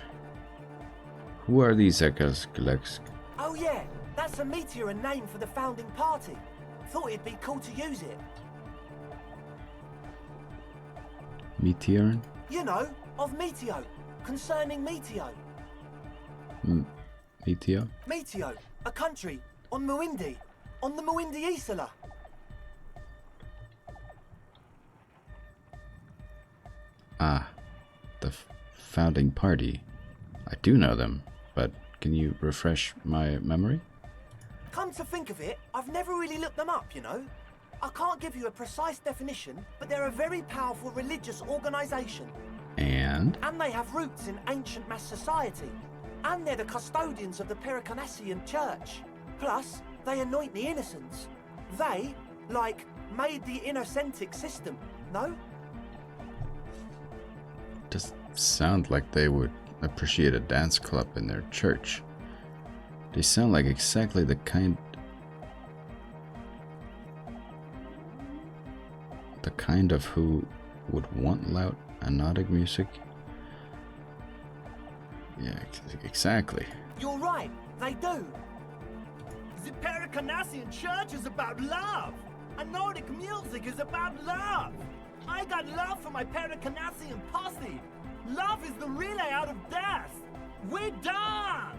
A: Who are these ecclesiastica?
F: Oh yeah, that's a meteor and name for the founding party. Thought it'd be cool to use it.
A: Meteor?
F: You know, of Meteo. Concerning Meteo.
A: Meteo?
F: Meteo, a country on Muindi. On the Muindi Isla.
A: Ah, the founding party. I do know them, but can you refresh my memory?
F: Come to think of it, I've never really looked them up, you know. I can't give you a precise definition, but they're a very powerful religious organisation.
A: And?
F: And they have roots in ancient mass society. And they're the custodians of the Pericarnassian church. Plus, they anoint the innocents. They, like, made the innocentic system, no?
A: Does sound like they would appreciate a dance club in their church. They sound like exactly the kind of who would want loud anodic music. Yeah, exactly.
F: You're right, they do.
H: The Pericarnassian church is about love. Anodic music is about love. I got love for my Pericarnassian posse. Love is the relay out of death. We dance.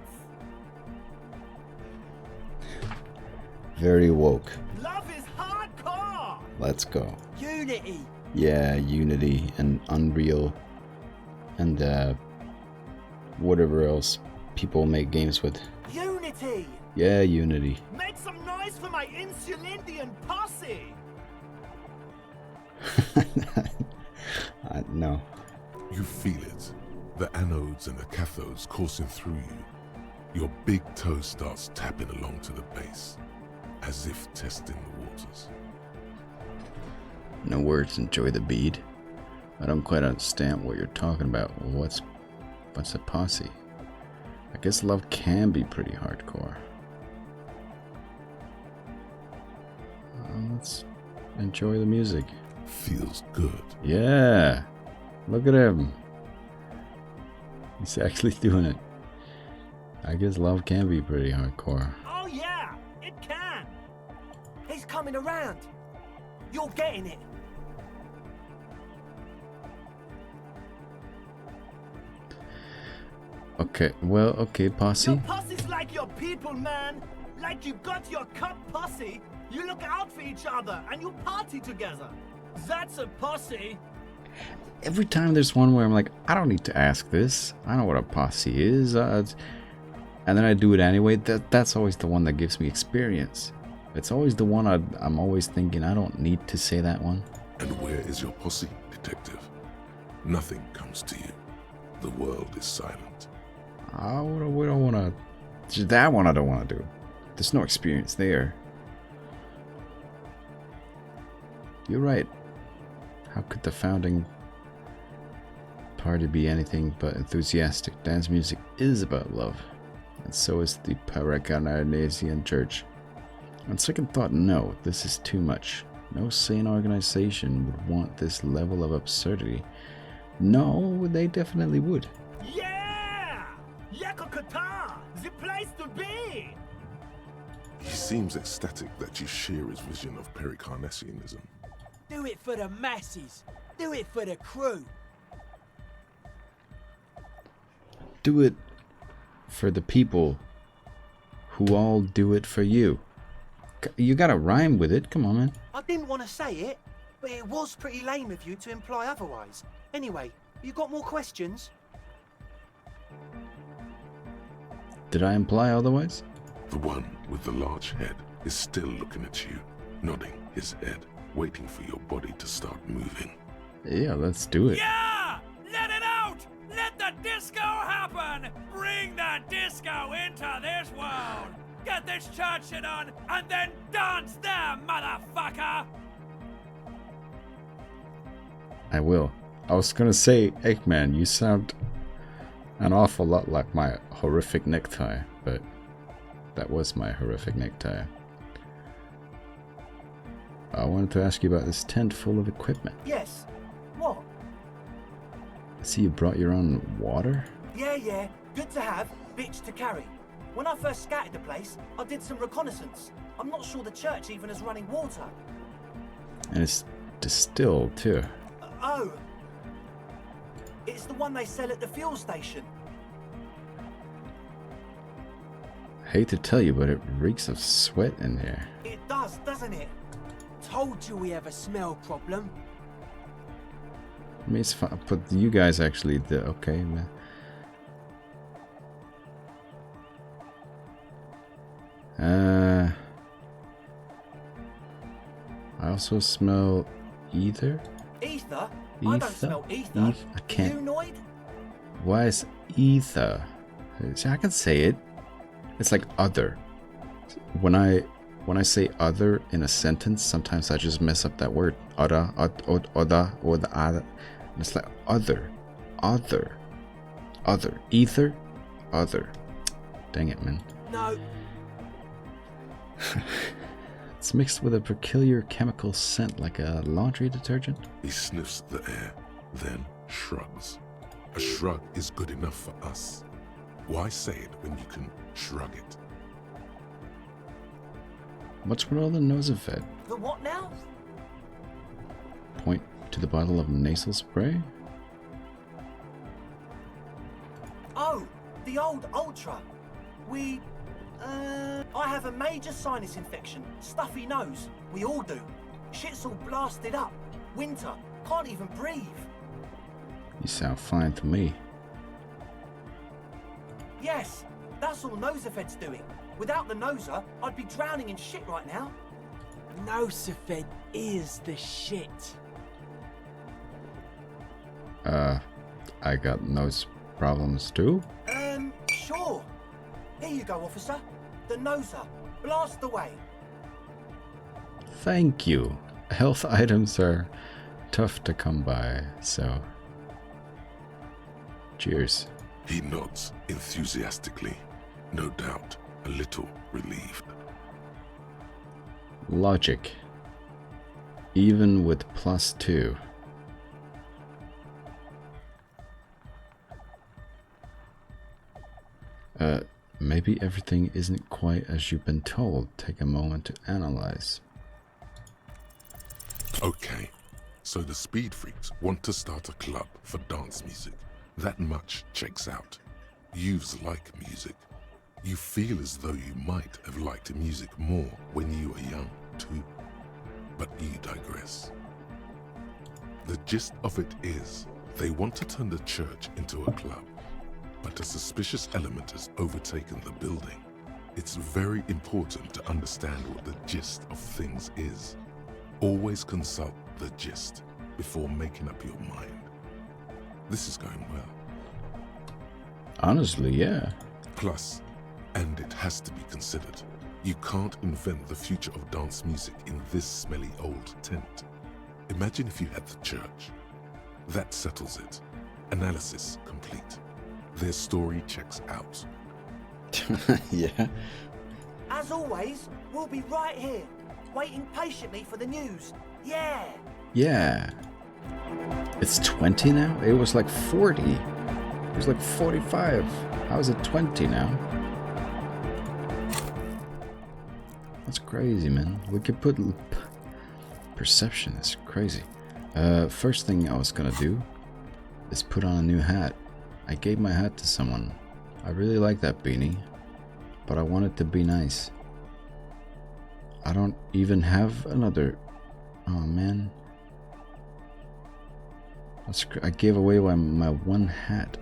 A: Very woke.
H: Love is hardcore.
A: Let's go.
H: Unity.
A: Yeah, Unity and Unreal and whatever else people make games with.
F: Unity.
A: Yeah, Unity.
H: Make some noise for my Insulindian posse.
A: No.
B: You feel it. The anodes and the cathodes coursing through you. Your big toe starts tapping along to the base, as if testing the waters.
A: No words, enjoy the bead. I don't quite understand what you're talking about. What's a posse? I guess love can be pretty hardcore. Let's enjoy the music.
B: Feels good.
A: Yeah. Look at him. He's actually doing it. I guess love can be pretty hardcore.
H: Oh yeah, it can.
F: He's coming around. You're getting it.
A: Okay, well, okay, posse.
H: Your posse's like your people, man. Like you got your cup posse. You look out for each other and you party together. That's a posse.
A: Every time there's one where I'm like, I don't need to ask this. I know what a posse is. And then I do it anyway. That's always the one that gives me experience. It's always the one I'm always thinking, I don't need to say that one.
B: And where is your posse, detective? Nothing comes to you. The world is silent.
A: We don't want to... That one I don't want to do. There's no experience there. You're right. How could the founding party be anything but enthusiastic? Dance music is about love. And so is the Pericarnassian church. On second thought, no, this is too much. No sane organization would want this level of absurdity. No, they definitely would.
H: Yeah! Yakokata! The place to be!
B: He seems ecstatic that you share his vision of Pericarnassianism.
G: Do it for the masses. Do it for the crew.
A: Do it for the people who all do it for you. You gotta rhyme with it, come on, man.
F: I didn't want to say it, but it was pretty lame of you to imply otherwise. Anyway, you got more questions?
A: Did I imply otherwise?
B: The one with the large head is still looking at you, nodding his head, waiting for your body to start moving.
A: Yeah, let's do it.
H: Yeah! Let it out! Let the disco happen! Bring the disco into this world! Get this church shit on, and then dance there, motherfucker!
A: I will. I was gonna say, Eggman, you sound an awful lot like my horrific necktie, but that was my horrific necktie. I wanted to ask you about this tent full of equipment.
F: Yes. What?
A: I see you brought your own water?
F: Yeah. Good to have, bitch to carry. When I first scouted the place, I did some reconnaissance. I'm not sure the church even has running water.
A: And it's distilled, too.
F: Oh. It's the one they sell at the fuel station.
A: Hate to tell you, but it reeks of sweat in here.
F: It does, doesn't it?
G: Told you we have a smell problem.
A: I mean, it's fine, but you guys actually did. Okay, man. I also smell ether.
F: Ether? I don't smell ether.
A: I can't.
F: You Noid?
A: Why is ether See, I can say it. It's like other. When I say other in a sentence, sometimes I just mess up that word. Oda, or the other. It's like other, ether, other. Dang it, man.
F: No.
A: It's mixed with a peculiar chemical scent, like a laundry detergent.
B: He sniffs the air, then shrugs. A shrug is good enough for us. Why say it when you can shrug it?
A: What's with all the nose effect?
F: The what now?
A: Point to the bottle of nasal spray.
F: Oh, the old Ultra. I have a major sinus infection. Stuffy nose. We all do. Shit's all blasted up. Winter. Can't even breathe.
A: You sound fine to me.
F: Yes, that's all Nosafed's doing. Without the Noser, I'd be drowning in shit right now.
G: Nosafed is the shit.
A: I got nose problems too.
F: Sure. Here you go, officer. The Noser. Blast away.
A: Thank you. Health items are tough to come by, so cheers.
B: He nods enthusiastically, no doubt a little relieved.
A: Logic. Even with +2. Maybe everything isn't quite as you've been told. Take a moment to analyze.
B: Okay, so the speed freaks want to start a club for dance music. That much checks out. Youths like music. You feel as though you might have liked music more when you were young too. But you digress. The gist of it is, they want to turn the church into a club. But a suspicious element has overtaken the building. It's very important to understand what the gist of things is. Always consult the gist before making up your mind. This is going well.
A: Honestly, yeah.
B: Plus, and it has to be considered, you can't invent the future of dance music in this smelly old tent. Imagine if you had the church. That settles it. Analysis complete. Their story checks out.
A: Yeah.
F: As always, we'll be right here, waiting patiently for the news. Yeah.
A: Yeah. It's 20 now? It was like 40. It was like 45. How is it 20 now? That's crazy, man. We could put perception. That's crazy. First thing I was gonna do is put on a new hat. I gave my hat to someone. I really like that beanie, but I want it to be nice. I don't even have another. Oh man. I gave away my one hat.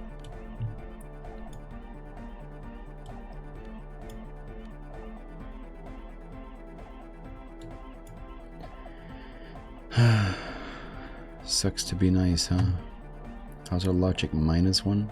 A: Sucks to be nice, huh? How's our logic -1?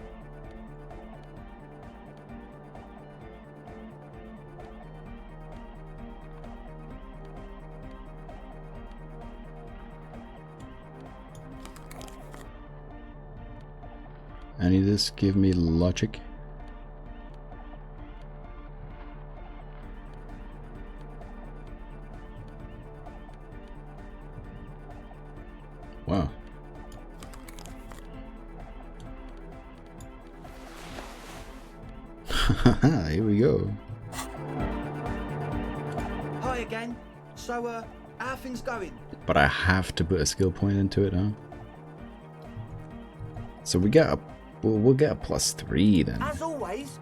A: Any of this give me logic? Wow. Here we go.
E: Hi again. So, how things going?
A: But I have to put a skill point into it, huh? So we got we'll get a +3 then.
F: As always.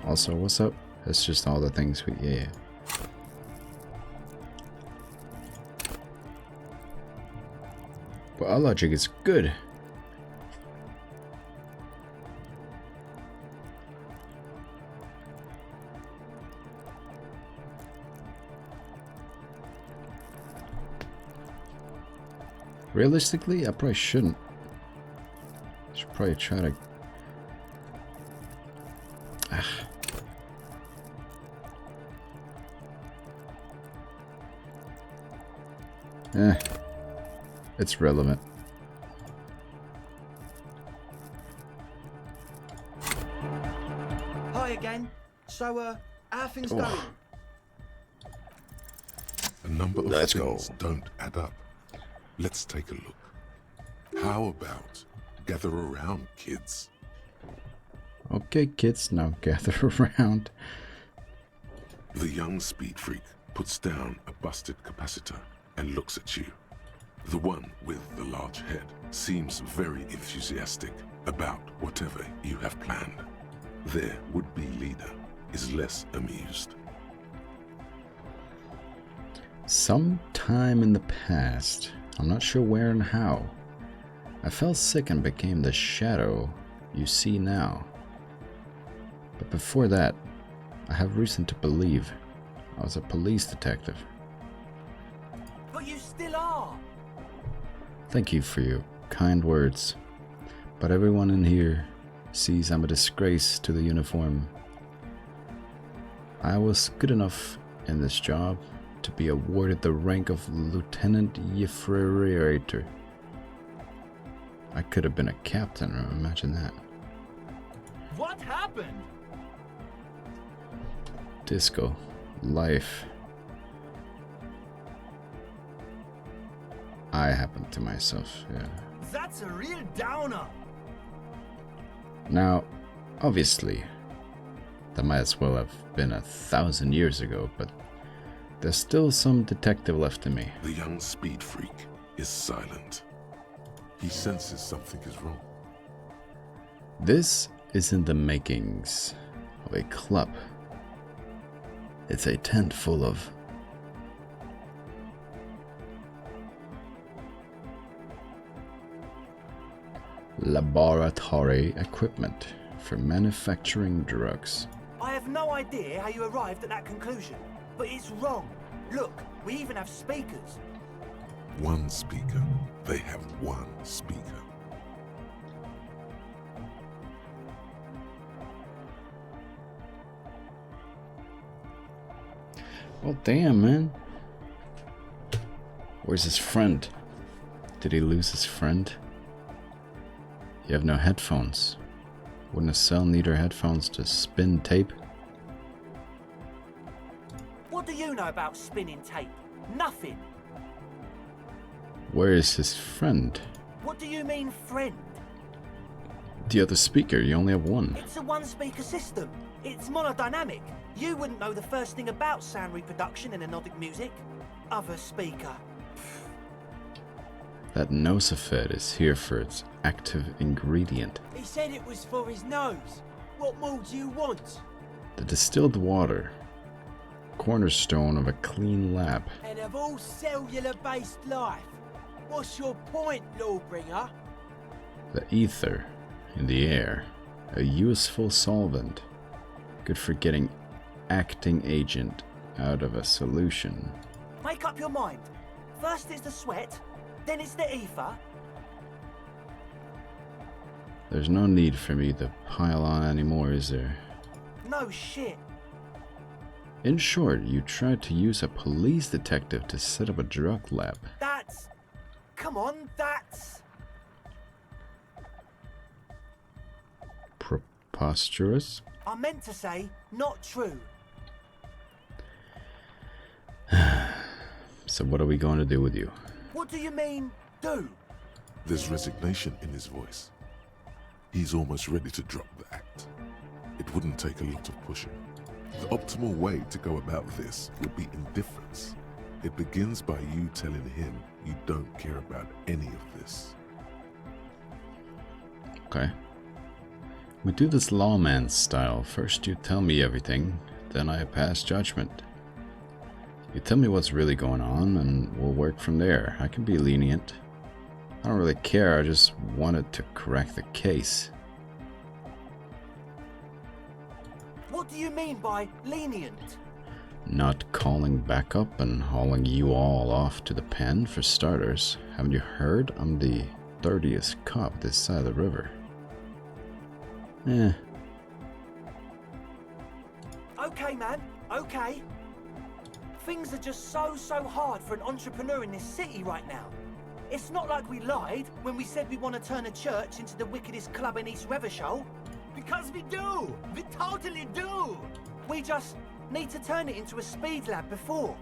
A: Also, what's up? That's just all the things we yeah. But our logic is good. Realistically, I probably shouldn't. I should probably try to It's relevant.
E: Hi again. So, how are things
A: Oh.
E: going?
B: A number of
A: Let's
B: things
A: go.
B: don't add up. Let's take a look. How about gather around, kids?
A: Okay, kids, now gather around.
B: The young speed freak puts down a busted capacitor and looks at you. The one with the large head seems very enthusiastic about whatever you have planned. Their would-be leader is less amused.
A: Sometime in the past, I'm not sure where and how, I fell sick and became the shadow you see now. But before that, I have reason to believe I was a police detective.
F: But you still are.
A: Thank you for your kind words, but everyone in here sees I'm a disgrace to the uniform. I was good enough in this job to be awarded the rank of Lieutenant Yefrerator. I could have been a captain, imagine that.
H: What happened?
A: Disco. Life. I happened to myself, yeah.
H: That's a real downer.
A: Now, obviously, that might as well have been 1,000 years ago, but there's still some detective left in me.
B: The young speed freak is silent. He senses something is wrong.
A: This isn't the makings of a club. It's a tent full of laboratory equipment for manufacturing drugs.
F: I have no idea how you arrived at that conclusion, but it's wrong. Look, we even have speakers.
B: One speaker. They have one speaker.
A: Oh, damn, man. Where's his friend? Did he lose his friend? You have no headphones. Wouldn't a cell need her headphones to spin tape?
F: What do you know about spinning tape? Nothing.
A: Where is his friend?
F: What do you mean, friend?
A: The other speaker, you only have one.
F: It's a one-speaker system. It's monodynamic. You wouldn't know the first thing about sound reproduction in anodic music. Other speaker.
A: That nosophed is here for its active ingredient.
G: He said it was for his nose. What more do you want?
A: The distilled water. Cornerstone of a clean lab.
G: And of all cellular-based life, what's your point, Lawbringer?
A: The ether in the air. A useful solvent. Good for getting acting agent out of a solution.
F: Make up your mind. First it's the sweat, then it's the ether.
A: There's no need for me to pile on anymore, is there?
F: No shit.
A: In short, you tried to use a police detective to set up a drug lab.
F: That's... Come on, that's...
A: Preposterous?
F: I meant to say, not true.
A: So what are we going to do with you?
F: What do you mean, do?
B: There's resignation in his voice. He's almost ready to drop the act. It wouldn't take a lot of pushing. The optimal way to go about this would be indifference. It begins by you telling him you don't care about any of this.
A: Okay. We do this lawman style. First you tell me everything, then I pass judgment. You tell me what's really going on, and we'll work from there. I can be lenient. I don't really care, I just wanted to correct the case.
F: What do you mean by lenient?
A: Not calling backup and hauling you all off to the pen, for starters. Haven't you heard? I'm the dirtiest cop this side of the river.
F: Okay, man, okay. Things are just so hard for an entrepreneur in this city right now. It's not like we lied when we said we want to turn a church into the wickedest club in East Revachol.
H: Because we do! We totally do!
F: We just need to turn it into a speed lab before.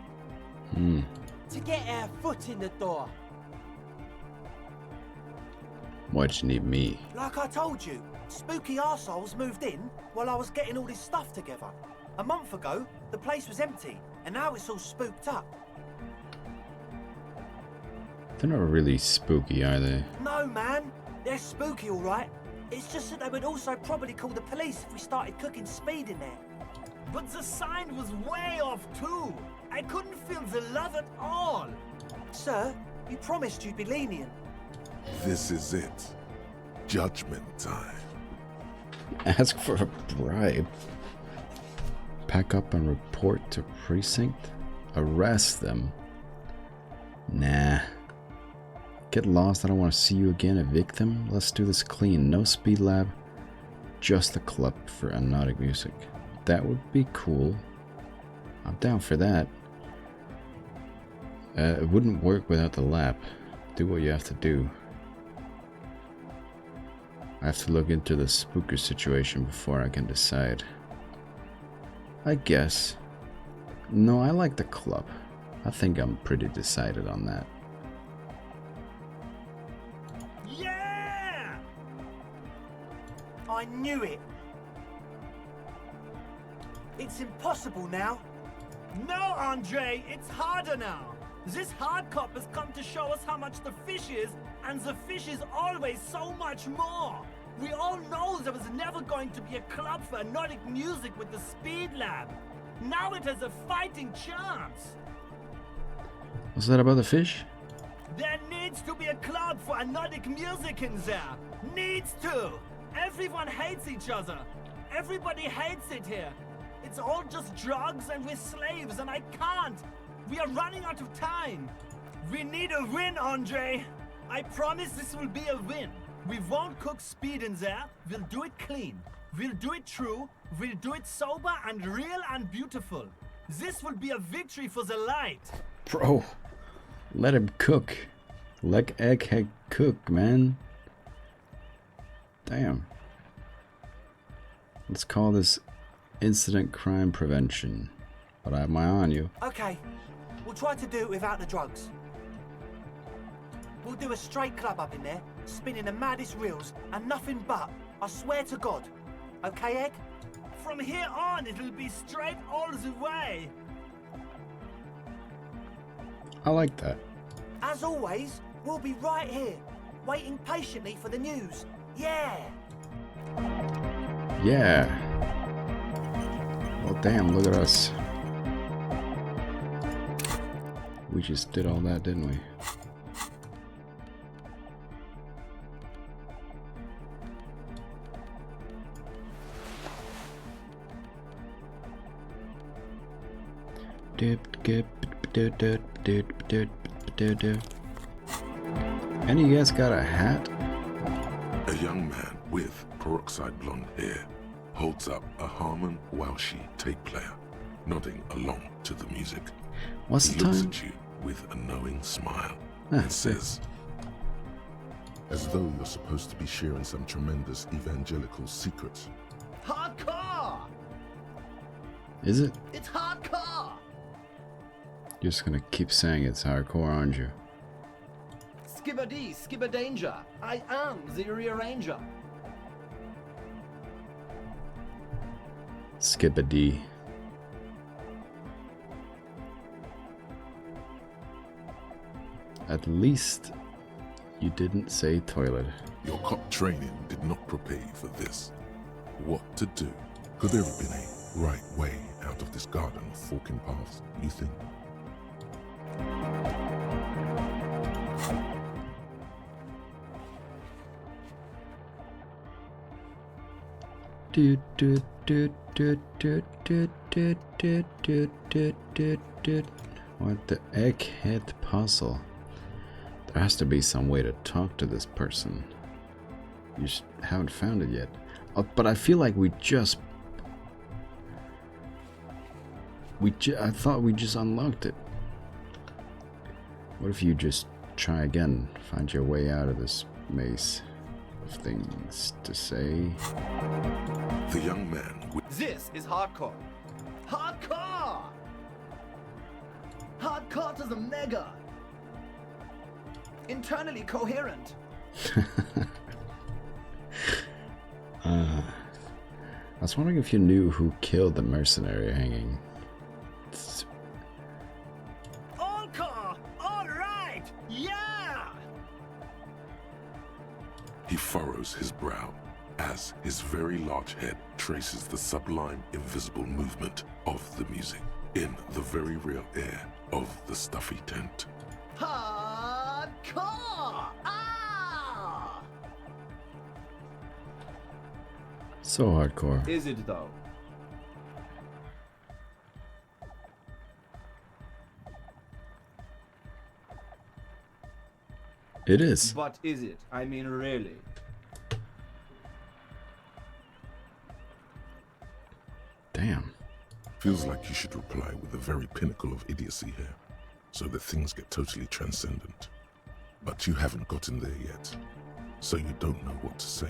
G: To get our foot in the door.
A: Why'd you need me?
F: Like I told you, spooky arseholes moved in while I was getting all this stuff together. A month ago, the place was empty, and now it's all spooked up.
A: They're not really spooky, are they?
F: No, man. They're spooky, all right. It's just that they would also probably call the police if we started cooking speed in there.
H: But the sign was way off too. I couldn't feel the love at all.
F: Sir, you promised you'd be lenient.
B: This is it. Judgment time.
A: Ask for a bribe. Pack up and report to precinct. Arrest them. Nah. Get lost, I don't want to see you again. Evict them. Let's do this clean. No speed lab. Just a club for hypnotic music. That would be cool. I'm down for that. It wouldn't work without the lab. Do what you have to do. I have to look into the spooker situation before I can decide. I guess. No, I like the club. I think I'm pretty decided on that.
H: Yeah!
F: I knew it. It's impossible now.
H: No, Andre, it's harder now. This hard cop has come to show us how much the fish is, and the fish is always so much more. We all know there was never going to be a club for hypnotic music with the Speed Lab. Now it has a fighting chance.
A: What's that about the fish?
H: There needs to be a club for hypnotic music in there. Needs to. Everyone hates each other. Everybody hates it here. It's all just drugs and we're slaves and I can't. We are running out of time. We need a win, Andre. I promise this will be a win. We won't cook speed in there. We'll do it clean. We'll do it true. We'll do it sober and real and beautiful. This will be a victory for the light.
A: Bro, let him cook. Let Egghead cook, man. Damn. Let's call this incident crime prevention. But I have my eye on you.
F: Okay, we'll try to do it without the drugs. We'll do a straight club up in there, spinning the maddest reels, and nothing but, I swear to God. Okay, Egg?
H: From here on, it'll be straight all the way.
A: I like that.
F: As always, we'll be right here, waiting patiently for the news. Yeah!
A: Yeah. Well, damn, look at us. We just did all that, didn't we? Any of you guys got a hat?
B: A young man with peroxide blonde hair holds up a Harman Welshi tape player, nodding along to the music.
A: What's
B: He
A: the
B: looks
A: time?
B: at you with a knowing smile
A: Ah,
B: and says, as though you're supposed to be sharing some tremendous evangelical secrets.
H: Hardcore!
A: Is it?
H: It's hardcore!
A: You're just gonna keep saying it's hardcore, aren't you?
H: Skibbity, skibberdanger. I am the rearranger.
A: Skibbity. At least you didn't say toilet.
B: Your cop training did not prepare you for this. What to do? Could there have been a right way out of this garden of forking paths, you think? What the egghead puzzle? There has to be some way to talk to this person. You just haven't found it yet. Oh, but I feel like we just...
A: I thought we just unlocked it. What if you just try again? Find your way out of this maze of things to say.
B: The young man with
E: This is hardcore. Hardcore! Hardcore to the mega. Internally coherent.
A: I was wondering if you knew who killed the mercenary hanging.
H: All car! All right! Yeah!
B: he furrows his brow as his very large head traces the sublime invisible movement of the music in the very real air of the stuffy tent.
E: Hardcore! Ah!
A: So hardcore.
E: Is it though?
A: It is.
E: But is it? I mean, really?
A: Damn.
B: Feels like you should reply with the very pinnacle of idiocy here, so that things get totally transcendent. But you haven't gotten there yet, so you don't know what to say.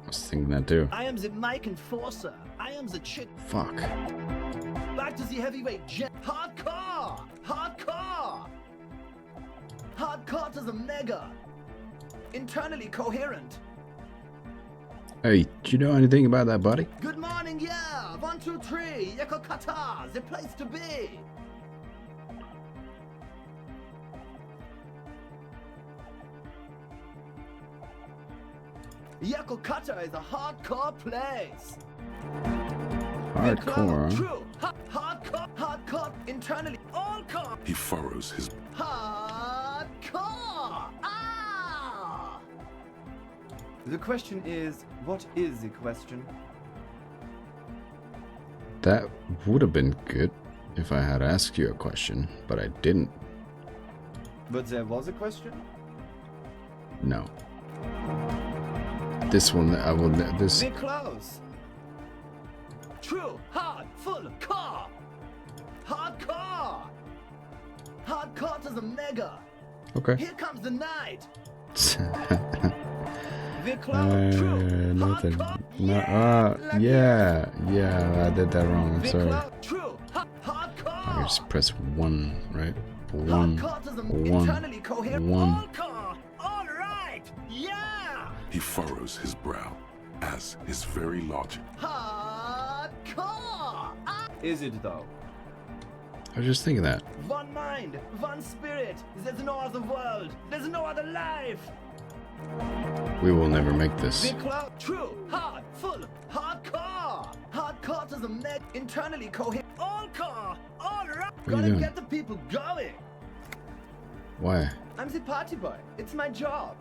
A: I was thinking that too.
H: I am the mic enforcer. I am the chick.
A: Fuck.
H: Back to the heavyweight jet.
E: Hardcore! Hardcore! Hardcore to the mega. Internally coherent.
A: Hey, do you know anything about that body?
E: Good morning, yeah. 1, 2, 3. Yako Kata, the place to be. Yako Kata is a hardcore place.
A: Hardcore.
E: True. Hardcore. Hardcore. Internally. All core.
B: He furrows his
E: Hardcore. Ah. The question is, what is the question?
A: That would have been good if I had asked you a question, but I didn't.
E: But there was a question?
A: No. This one, I will. This.
E: Be close. True. Hard. Full. Core. Hardcore. Hardcore to the mega.
A: Okay.
E: Here comes the night. Be close. True.
A: Nothing.
E: Hardcore.
A: No.
E: Yeah.
A: Yeah. I did that wrong. I'm
E: Be
A: sorry.
E: close. True. Hardcore.
A: I just press 1, right? 1.
E: Hardcore to the
A: 1.
E: internally coherent.
A: 1.
H: All car! All right! Yeah!
B: He furrows his brow as his very large
E: Hardcore! Is it though?
A: I was just thinking that.
E: One mind, one spirit. There's no other world. There's no other life.
A: We will never make this.
E: Be close. True. Hard. Full. Hardcore. Hardcore to the med. Internally coherent.
H: All car! All right!
A: What are you
E: Gotta
A: doing?
E: get the people going.
A: Why?
E: I'm the party boy. It's my job.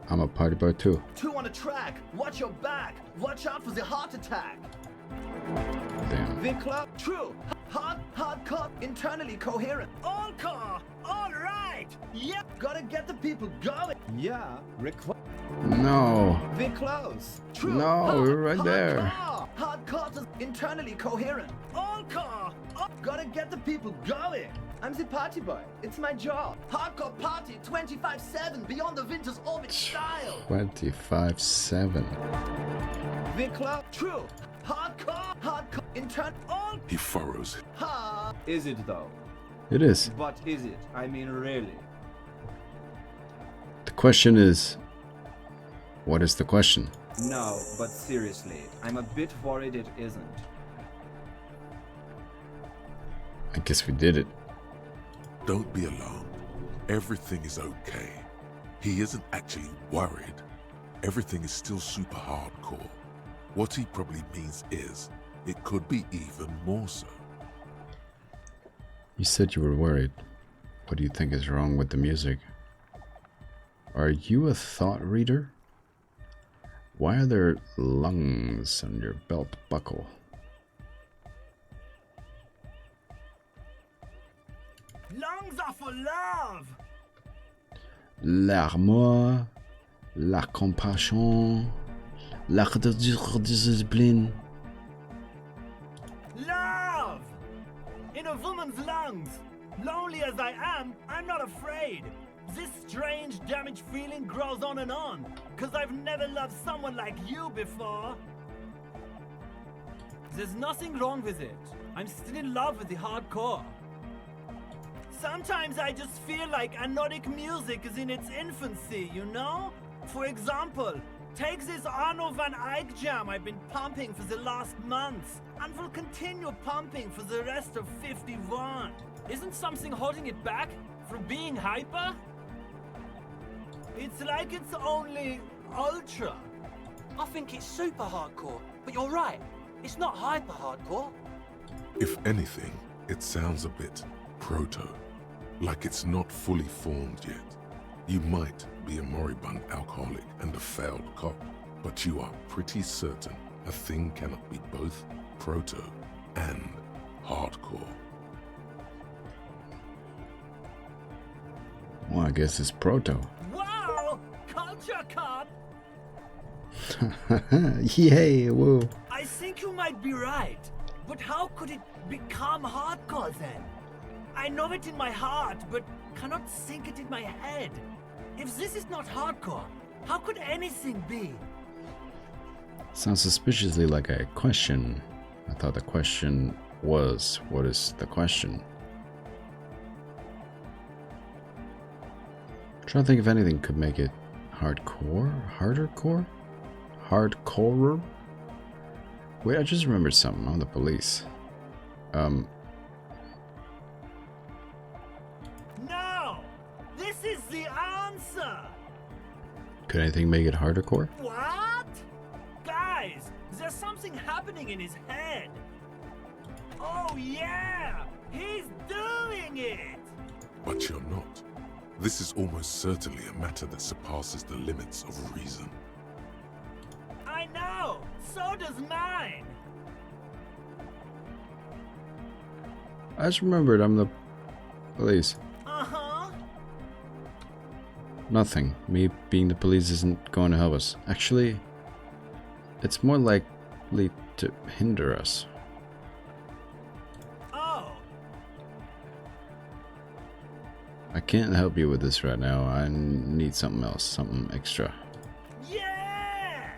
A: I'm a party boy too.
E: 2 on the track. Watch your back. Watch out for the heart attack.
A: Damn.
E: Be close. True. Hardcore. Internally coherent.
H: All car! All right! Yeah!
E: Gotta get the people going. Yeah.
A: No.
E: Be close. True.
A: No, we're right there.
E: Hardcore to internally coherent.
H: All car!
E: Gotta get the people going. I'm the party boy. It's my job. Hardcore party 25/7 beyond the winter's orbit style.
A: 25/7.
E: Be close. True. Hardcore. Intern. All.
B: he furrows
E: Is it though?
A: It is.
E: But is it? I mean, really?
A: The question is, what is the question?
E: No, but seriously, I'm a bit worried it isn't.
A: I guess we did it.
B: Don't be alarmed. Everything is okay. He isn't actually worried. Everything is still super hardcore. What he probably means is, it could be even more so.
A: You said you were worried. What do you think is wrong with the music? Are you a thought reader? Why are there lungs on your belt buckle?
H: Lungs are for love!
A: L'amour, la compassion, Discipline.
H: Love! In a woman's lungs. Lonely as I am, I'm not afraid. This strange, damaged feeling grows on and on, 'cause I've never loved someone like you before. There's nothing wrong with it. I'm still in love with the hardcore. Sometimes I just feel like anodic music is in its infancy, you know? For example, take this Arno van Eyck jam I've been pumping for the last month, and will continue pumping for the rest of 51. Isn't something holding it back from being hyper? It's like it's only ultra.
F: I think it's super hardcore, but you're right. It's not hyper hardcore.
B: If anything, it sounds a bit proto, like it's not fully formed yet. You might be a moribund alcoholic and a failed cop, but you are pretty certain a thing cannot be both proto and hardcore.
A: Well, I guess it's proto.
H: Wow! Culture cop!
A: Yay, woo.
H: I think you might be right. But how could it become hardcore then? I know it in my heart, but cannot think it in my head. If this is not hardcore, how could anything be?
A: Sounds suspiciously like a question. I thought the question was, what is the question? Trying to think if anything could make it hardcore? Harder core? Hardcore? Wait, I just remembered something. I'm the police.
H: No! This is the answer!
A: Could anything make it harder core?
H: What? Guys, there's something happening in his head. Oh yeah! He's doing it!
B: But you're not. This is almost certainly a matter that surpasses the limits of reason.
H: I know! So does mine!
A: I just remembered I'm the police.
H: Uh-huh.
A: Nothing. Me being the police isn't going to help us. Actually, it's more likely to hinder us.
H: Oh.
A: I can't help you with this right now. I need something else, something extra.
H: Yeah!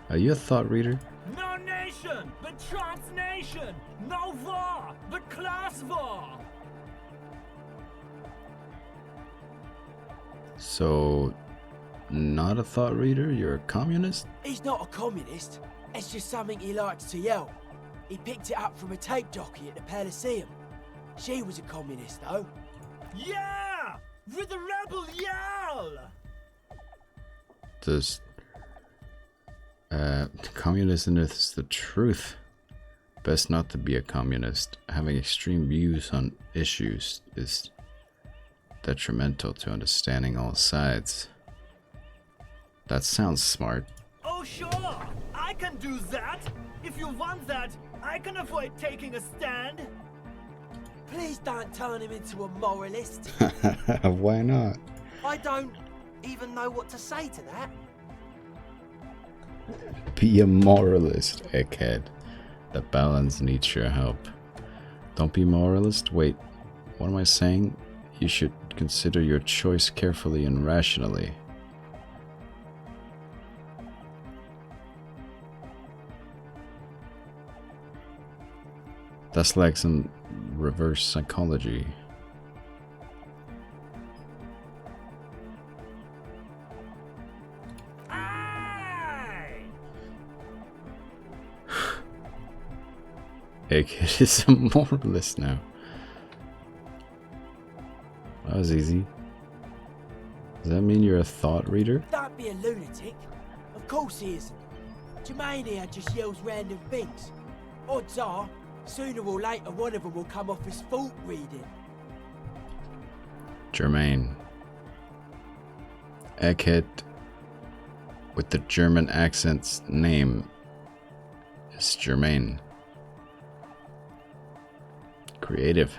A: Are you a thought reader?
H: No nation, but transnation! No war, but class war!
A: So, not a thought reader? You're a communist?
G: He's not a communist. It's just something he likes to yell. He picked it up from a tape jockey at the Elysium. She was a communist, though.
H: Yeah! With the rebel yell!
A: Does communism is the truth? Best not to be a communist. Having extreme views on issues is detrimental to understanding all sides. That sounds smart.
H: Oh sure, I can do that! If you want that, I can avoid taking a stand.
G: Please don't turn him into a moralist.
A: Why not?
F: I don't even know what to say to that.
A: Be a moralist, egghead. The balance needs your help. Don't be moralist? Wait, what am I saying? You should consider your choice carefully and rationally. That's like some reverse psychology. Egghead is a moralist now. That was easy. Does that mean you're a thought reader?
G: Don't be a lunatic. Of course he isn't. Jermaine here just yells random things. Odds are, sooner or later one of them will come off as fault reading.
A: Jermaine. Egghead with the German accent's name is Jermaine. Creative.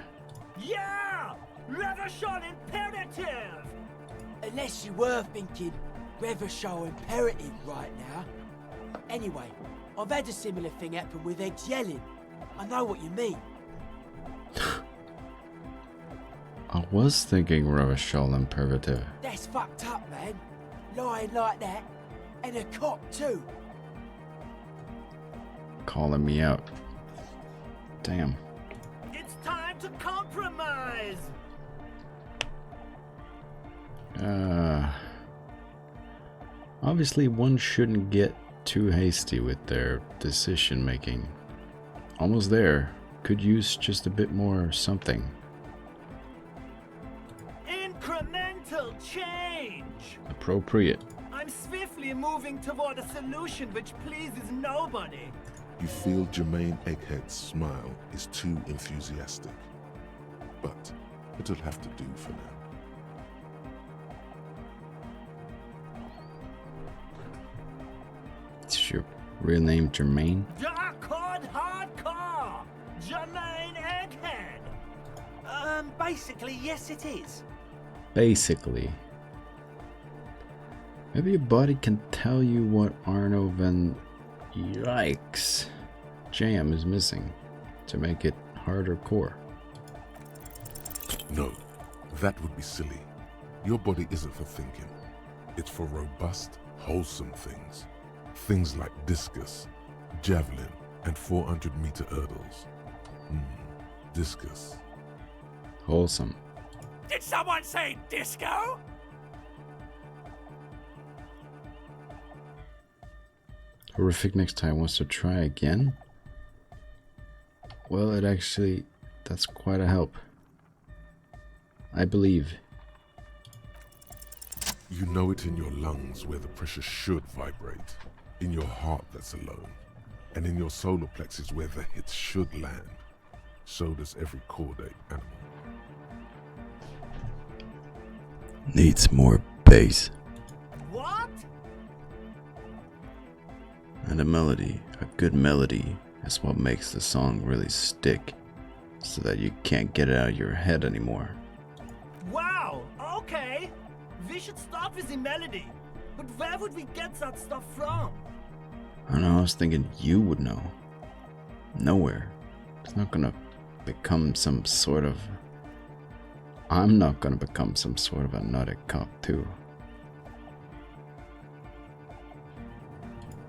H: Yeah! Revolution imperative!
G: Unless you were thinking Revachol imperative right now. Anyway, I've had a similar thing happen with eggs yelling. I know what you mean.
A: I was thinking Revachol imperative.
G: That's fucked up, man. Lying like that. And a cop, too.
A: Calling me out. Damn.
H: It's time to compromise.
A: Obviously one shouldn't get too hasty with their decision making. Almost there. Could use just a bit more something.
H: Incremental change.
A: Appropriate.
H: I'm swiftly moving toward a solution which pleases nobody.
B: You feel Jermaine Egghead's smile is too enthusiastic. But it'll have to do for now.
A: It's your real name, Jermaine?
H: Dark-hard hardcore! Jermaine Egghead!
E: Basically, yes it is.
A: Basically. Maybe your body can tell you what Arno Van Yikes jam is missing to make it harder core.
B: No, that would be silly. Your body isn't for thinking. It's for robust, wholesome things. Things like discus, javelin, and 400-meter hurdles. Discus.
A: Wholesome.
G: Did someone say disco?
A: Horrific next time wants to try again? Well, that's quite a help. I believe.
B: You know it in your lungs where the pressure should vibrate, in your heart that's alone, and in your solar plexus where the hits should land. So does every chordate animal.
A: Needs more bass.
H: What?
A: And a melody, a good melody, is what makes the song really stick, so that you can't get it out of your head anymore.
H: Wow, okay. We should start with the melody. But where would we get that stuff from?
A: I don't know, I was thinking you would know. Nowhere. It's not gonna become some sort of... I'm not gonna become some sort of a nutty cop too.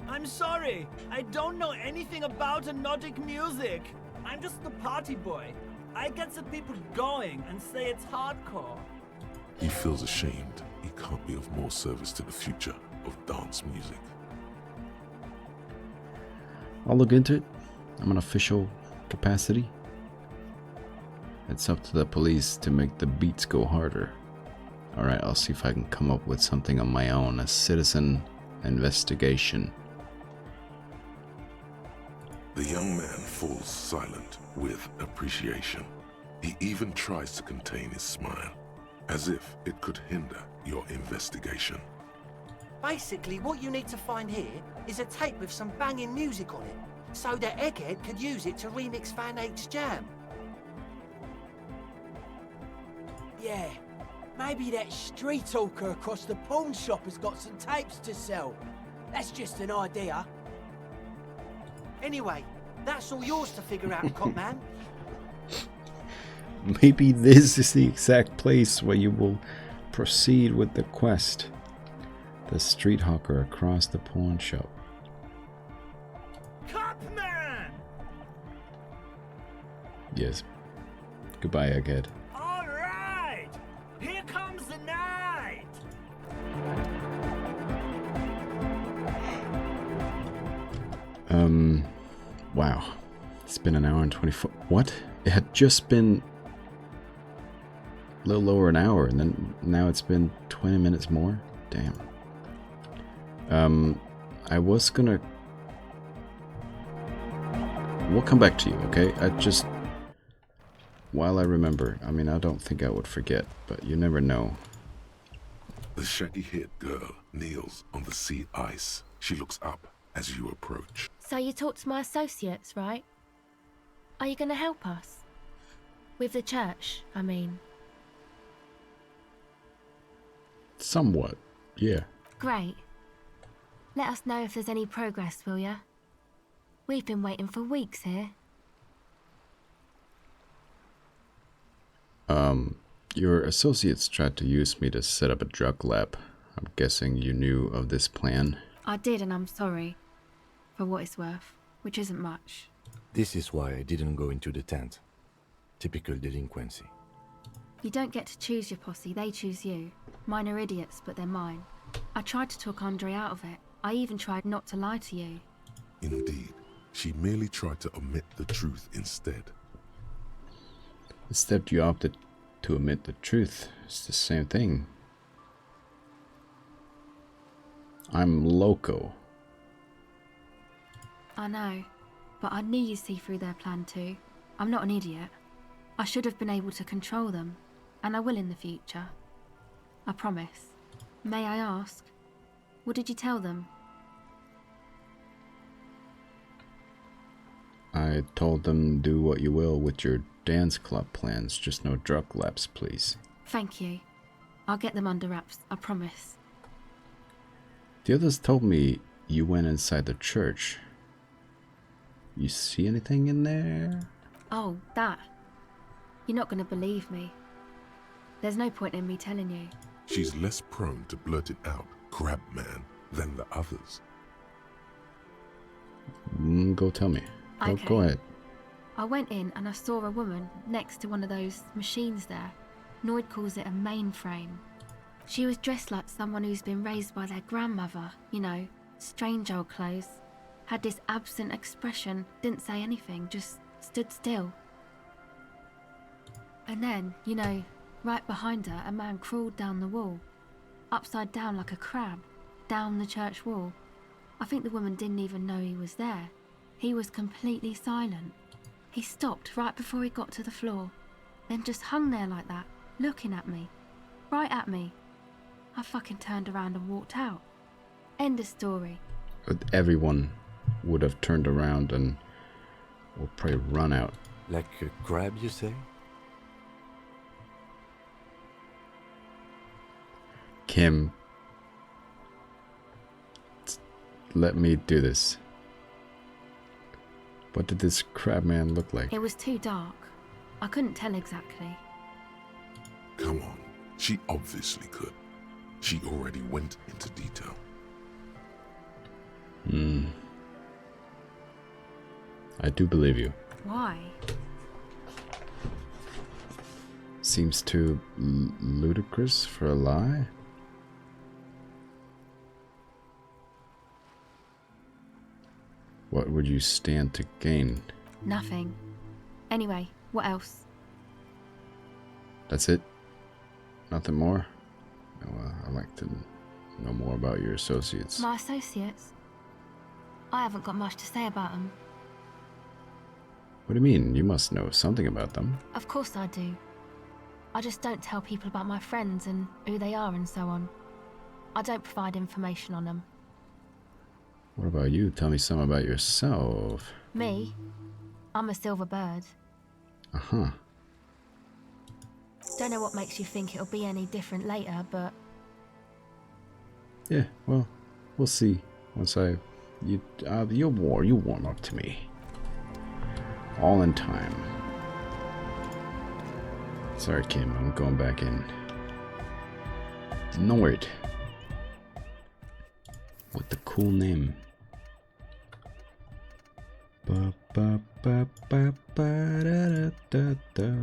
H: I'm sorry, I don't know anything about hypnotic music. I'm just the party boy. I get the people going and say it's hardcore.
B: He feels ashamed he can't be of more service to the future of dance music.
A: I'll look into it. I'm an official capacity. It's up to the police to make the beats go harder. Alright, I'll see if I can come up with something on my own. A citizen investigation.
B: The young man falls silent with appreciation. He even tries to contain his smile, as if it could hinder your investigation.
E: Basically, what you need to find here is a tape with some banging music on it, so that Egghead could use it to remix Van Eyck's jam.
G: Yeah, maybe that street hawker across the pawn shop has got some tapes to sell. That's just an idea.
E: Anyway, that's all yours to figure out, cop man.
A: Maybe this is the exact place where you will proceed with the quest. The street hawker across the pawn shop.
H: Copman!
A: Yes. Goodbye, Egghead.
H: All right, here comes the night.
A: Wow. It's been an hour and 24. What? It had just been a little over an hour, and then now it's been 20 minutes more? Damn. I was gonna... We'll come back to you, okay? While I remember, I mean, I don't think I would forget, but you never know.
B: The shaggy-haired girl kneels on the sea ice. She looks up as you approach.
C: So you talked to my associates, right? Are you going to help us? With the church, I mean.
A: Somewhat, yeah.
C: Great. Let us know if there's any progress, will ya? We've been waiting for weeks here.
A: Your associates tried to use me to set up a drug lab. I'm guessing you knew of this plan.
C: I did, and I'm sorry. For what it's worth, which isn't much.
D: This is why I didn't go into the tent. Typical delinquency.
C: You don't get to choose your posse, they choose you. Mine are idiots, but they're mine. I tried to talk Andre out of it. I even tried not to lie to you.
B: Indeed, she merely tried to omit the truth instead.
A: Instead, you opted to omit the truth. It's the same thing. I'm loco.
C: I know, but I knew you'd see through their plan too. I'm not an idiot. I should have been able to control them, and I will in the future. I promise. May I ask, what did you tell them?
A: I told them do what you will with your dance club plans, just no drug labs, please.
C: Thank you. I'll get them under wraps, I promise.
A: The others told me you went inside the church. You see anything in there?
C: Oh, that. You're not going to believe me. There's no point in me telling you.
B: She's less prone to blurt it out, crab man, than the others.
A: Go tell me.
C: Okay.
A: Go ahead.
C: I went in and I saw a woman next to one of those machines there. Noid calls it a mainframe. She was dressed like someone who's been raised by their grandmother, you know, strange old clothes. Had this absent expression, didn't say anything, just stood still. And then, you know, right behind her, a man crawled down the wall, upside down like a crab, down the church wall. I think the woman didn't even know he was there. He was completely silent. He stopped right before he got to the floor, then just hung there like that, looking at me, right at me. I fucking turned around and walked out. End of story.
A: But everyone would have turned around and will probably run out.
D: Like a crab, you say?
A: Kim, let me do this. What did this crab man look like?
C: It was too dark. I couldn't tell exactly.
B: Come on, she obviously could. She already went into detail.
A: I do believe you.
C: Why?
A: Seems too ludicrous for a lie. What would you stand to gain?
C: Nothing. Anyway, what else?
A: That's it? Nothing more? Well, I'd like to know more about your associates.
C: My associates? I haven't got much to say about them.
A: What do you mean? You must know something about them.
C: Of course I do. I just don't tell people about my friends and who they are and so on. I don't provide information on them.
A: What about you? Tell me some about yourself.
C: Me? I'm a silver bird.
A: Uh-huh.
C: Don't know what makes you think it'll be any different later, but...
A: Yeah, well, we'll see. Once you'll warm up to me. All in time. Sorry, Kim, I'm going back in. Noid. With the cool name. Ba ba ba ba ba da da da.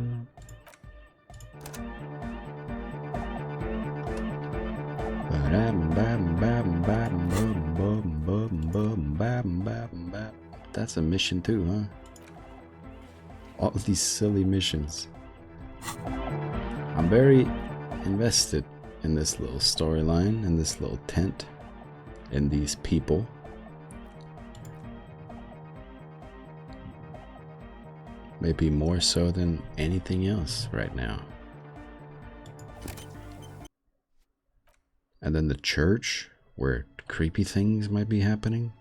A: That's a mission too, huh? All of these silly missions. I'm very invested in this little storyline, in this little tent, in these people. Maybe more so than anything else right now. And then the church, where creepy things might be happening.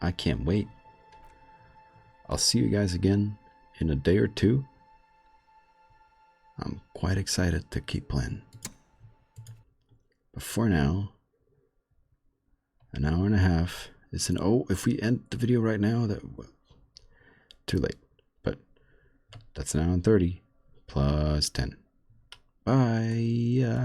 A: I can't wait. I'll see you guys again in a day or two. I'm quite excited to keep playing. But for now, An hour and a half. It's an if we end the video right now, too late. But that's an hour and 30 plus 10. Bye.